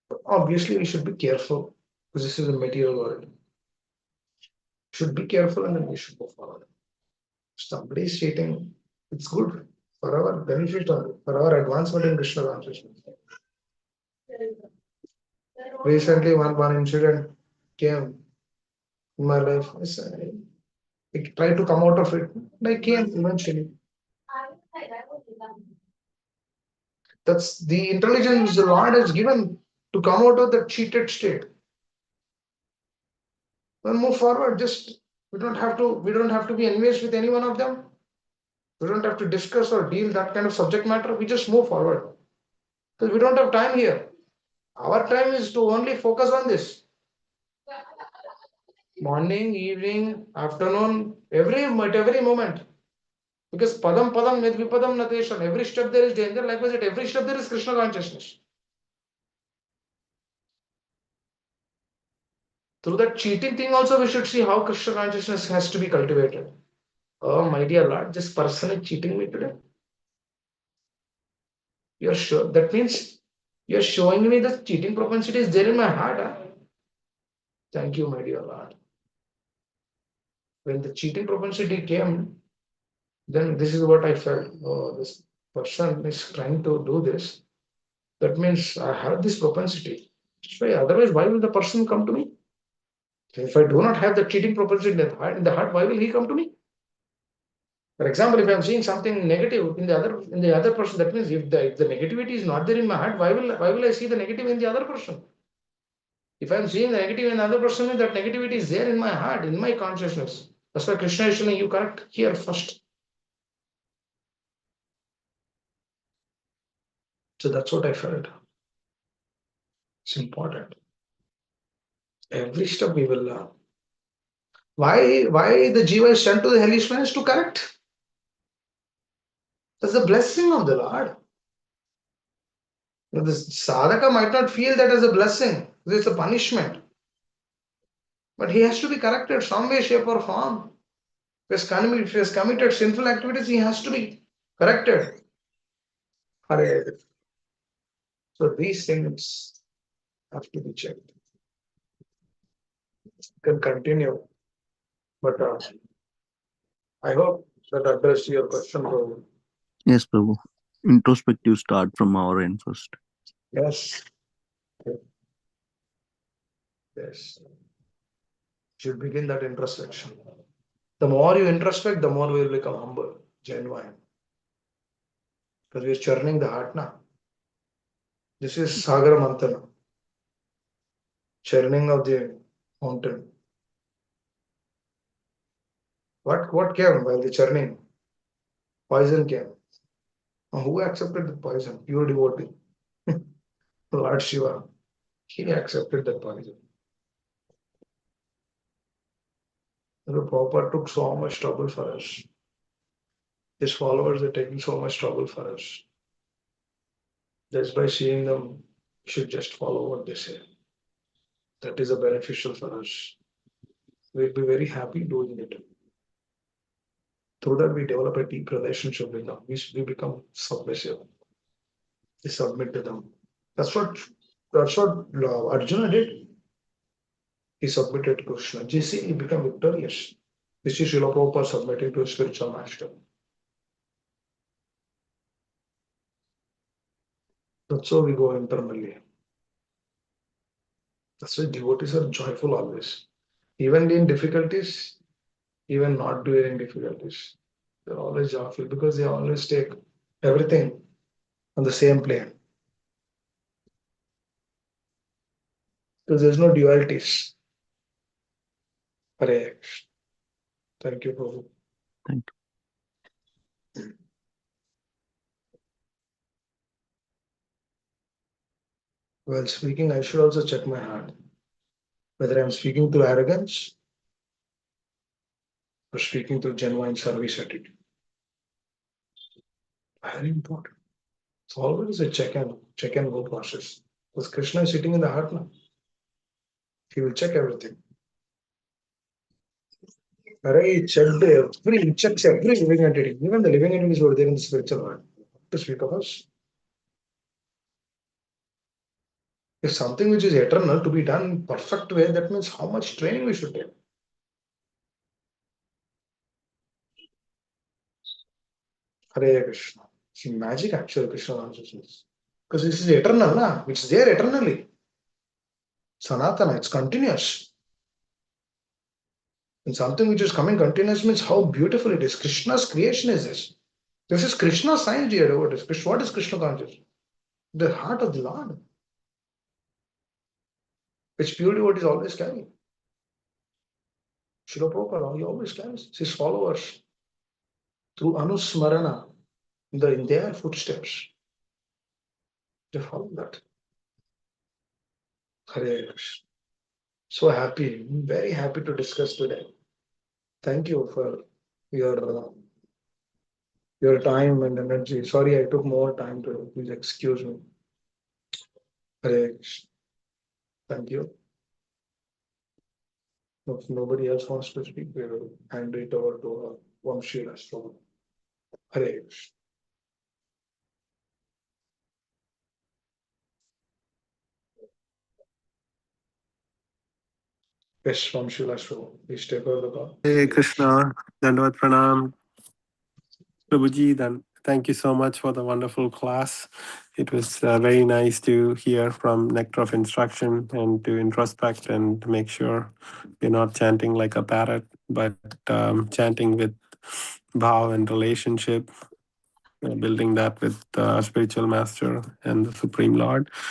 But obviously, we should be careful because this is a material world. Should be careful and then we should go forward. If somebody is cheating, it's good for our benefit or for our advancement in Krishna consciousness. Recently, one incident came in my life. I tried to come out of it. I came eventually. That's the intelligence the Lord has given to come out of that cheated state. Then move forward. Just we don't have to be envious with any one of them. We don't have to discuss or deal that kind of subject matter. We just move forward. Because we don't have time here. Our time is to only focus on this. Morning, evening, afternoon, at every moment. Because padam padam nidvipadam natesham. Every step there is danger. Likewise, at every step there is Krishna consciousness. Through that cheating thing also we should see how Krishna consciousness has to be cultivated. Oh my dear Lord, this person is cheating me today. You're sure? That means you're showing me the cheating propensity is there in my heart. Huh? Thank you, my dear Lord. When the cheating propensity came, then this is what I felt. Oh, this person is trying to do this. That means I have this propensity. Otherwise, why will the person come to me? If I do not have the cheating propensity in the heart, why will he come to me? For example, if I'm seeing something negative in the other person, that means if the negativity is not there in my heart, why will I see the negative in the other person? If I'm seeing the negative in the other person, that negativity is there in my heart, in my consciousness. That's why Krishna is telling you correct here first. So that's what I felt. It's important. Every step we will learn. Why the jiva is sent to the hellish planes to correct? That's the blessing of the Lord. The sadhaka might not feel that as a blessing. It's a punishment. But he has to be corrected some way, shape, or form. If he has committed sinful activities, he has to be corrected. Hare. So these things have to be checked. Can continue, but I hope that addressed your question, Prabhu.
Yes, Prabhu. Introspective start from our end first.
Yes, yes. Should begin that introspection. The more you introspect, the more we will become humble, genuine. Because we are churning the heart now. This is Sagara Mantana, churning of the mountain. What came while the churning? Poison came. Who accepted the poison? Pure devotee. Lord Shiva. He accepted that poison. The Prabhupada took so much trouble for us. His followers are taking so much trouble for us. Just by seeing them, we should just follow what they say. That is a beneficial for us. We'll be very happy doing it. Through that, we develop a deep relationship with them. We become submissive. We submit to them. That's what Arjuna did. He submitted to Krishna. JC, he became victorious. This is Srila Prabhupada submitting to a spiritual master. That's how we go internally. That's why devotees are joyful always. Even in difficulties, even not during difficulties. They're always joyful because they always take everything on the same plane. Because there's no dualities. Hare Krishna. Thank you, Prabhu.
Thank
While speaking, I should also check my heart. Whether I'm speaking through arrogance or speaking through genuine service attitude. Very important. It's always a check and go process. Because Krishna is sitting in the heart now. He will check everything. He checks every living entity. Even the living entities were there in the spiritual world. To speak of us. If something which is eternal to be done in perfect way, that means how much training we should take. Hare Krishna. See, magic actual Krishna consciousness. Because this is eternal, na? It's there eternally. Sanatana, it's continuous. And something which is coming continuous means how beautiful it is. Krishna's creation is this. This is Krishna's science, dear devotees. What is Krishna consciousness? The heart of the Lord, which pure devotees always carry. Srila Prabhupada, he always carries his followers through Anusmarana, in their footsteps. They follow that. Hare Krishna. So happy, very happy to discuss today. Thank you for your your time and energy. Sorry, I took more time to. Please excuse me. Hare Krishna. Thank you. If nobody else wants to speak, we will hand it over to Vamshi Rastro. Hare Krishna. Yes, from Shila. So please take over the call.
Hare Krishna, Dandavat Pranam. Prabhuji, then thank you so much for the wonderful class. It was very nice to hear from Nectar of Instruction and to introspect and make sure you're not chanting like a parrot, but chanting with vow and relationship, building that with spiritual master and the Supreme Lord.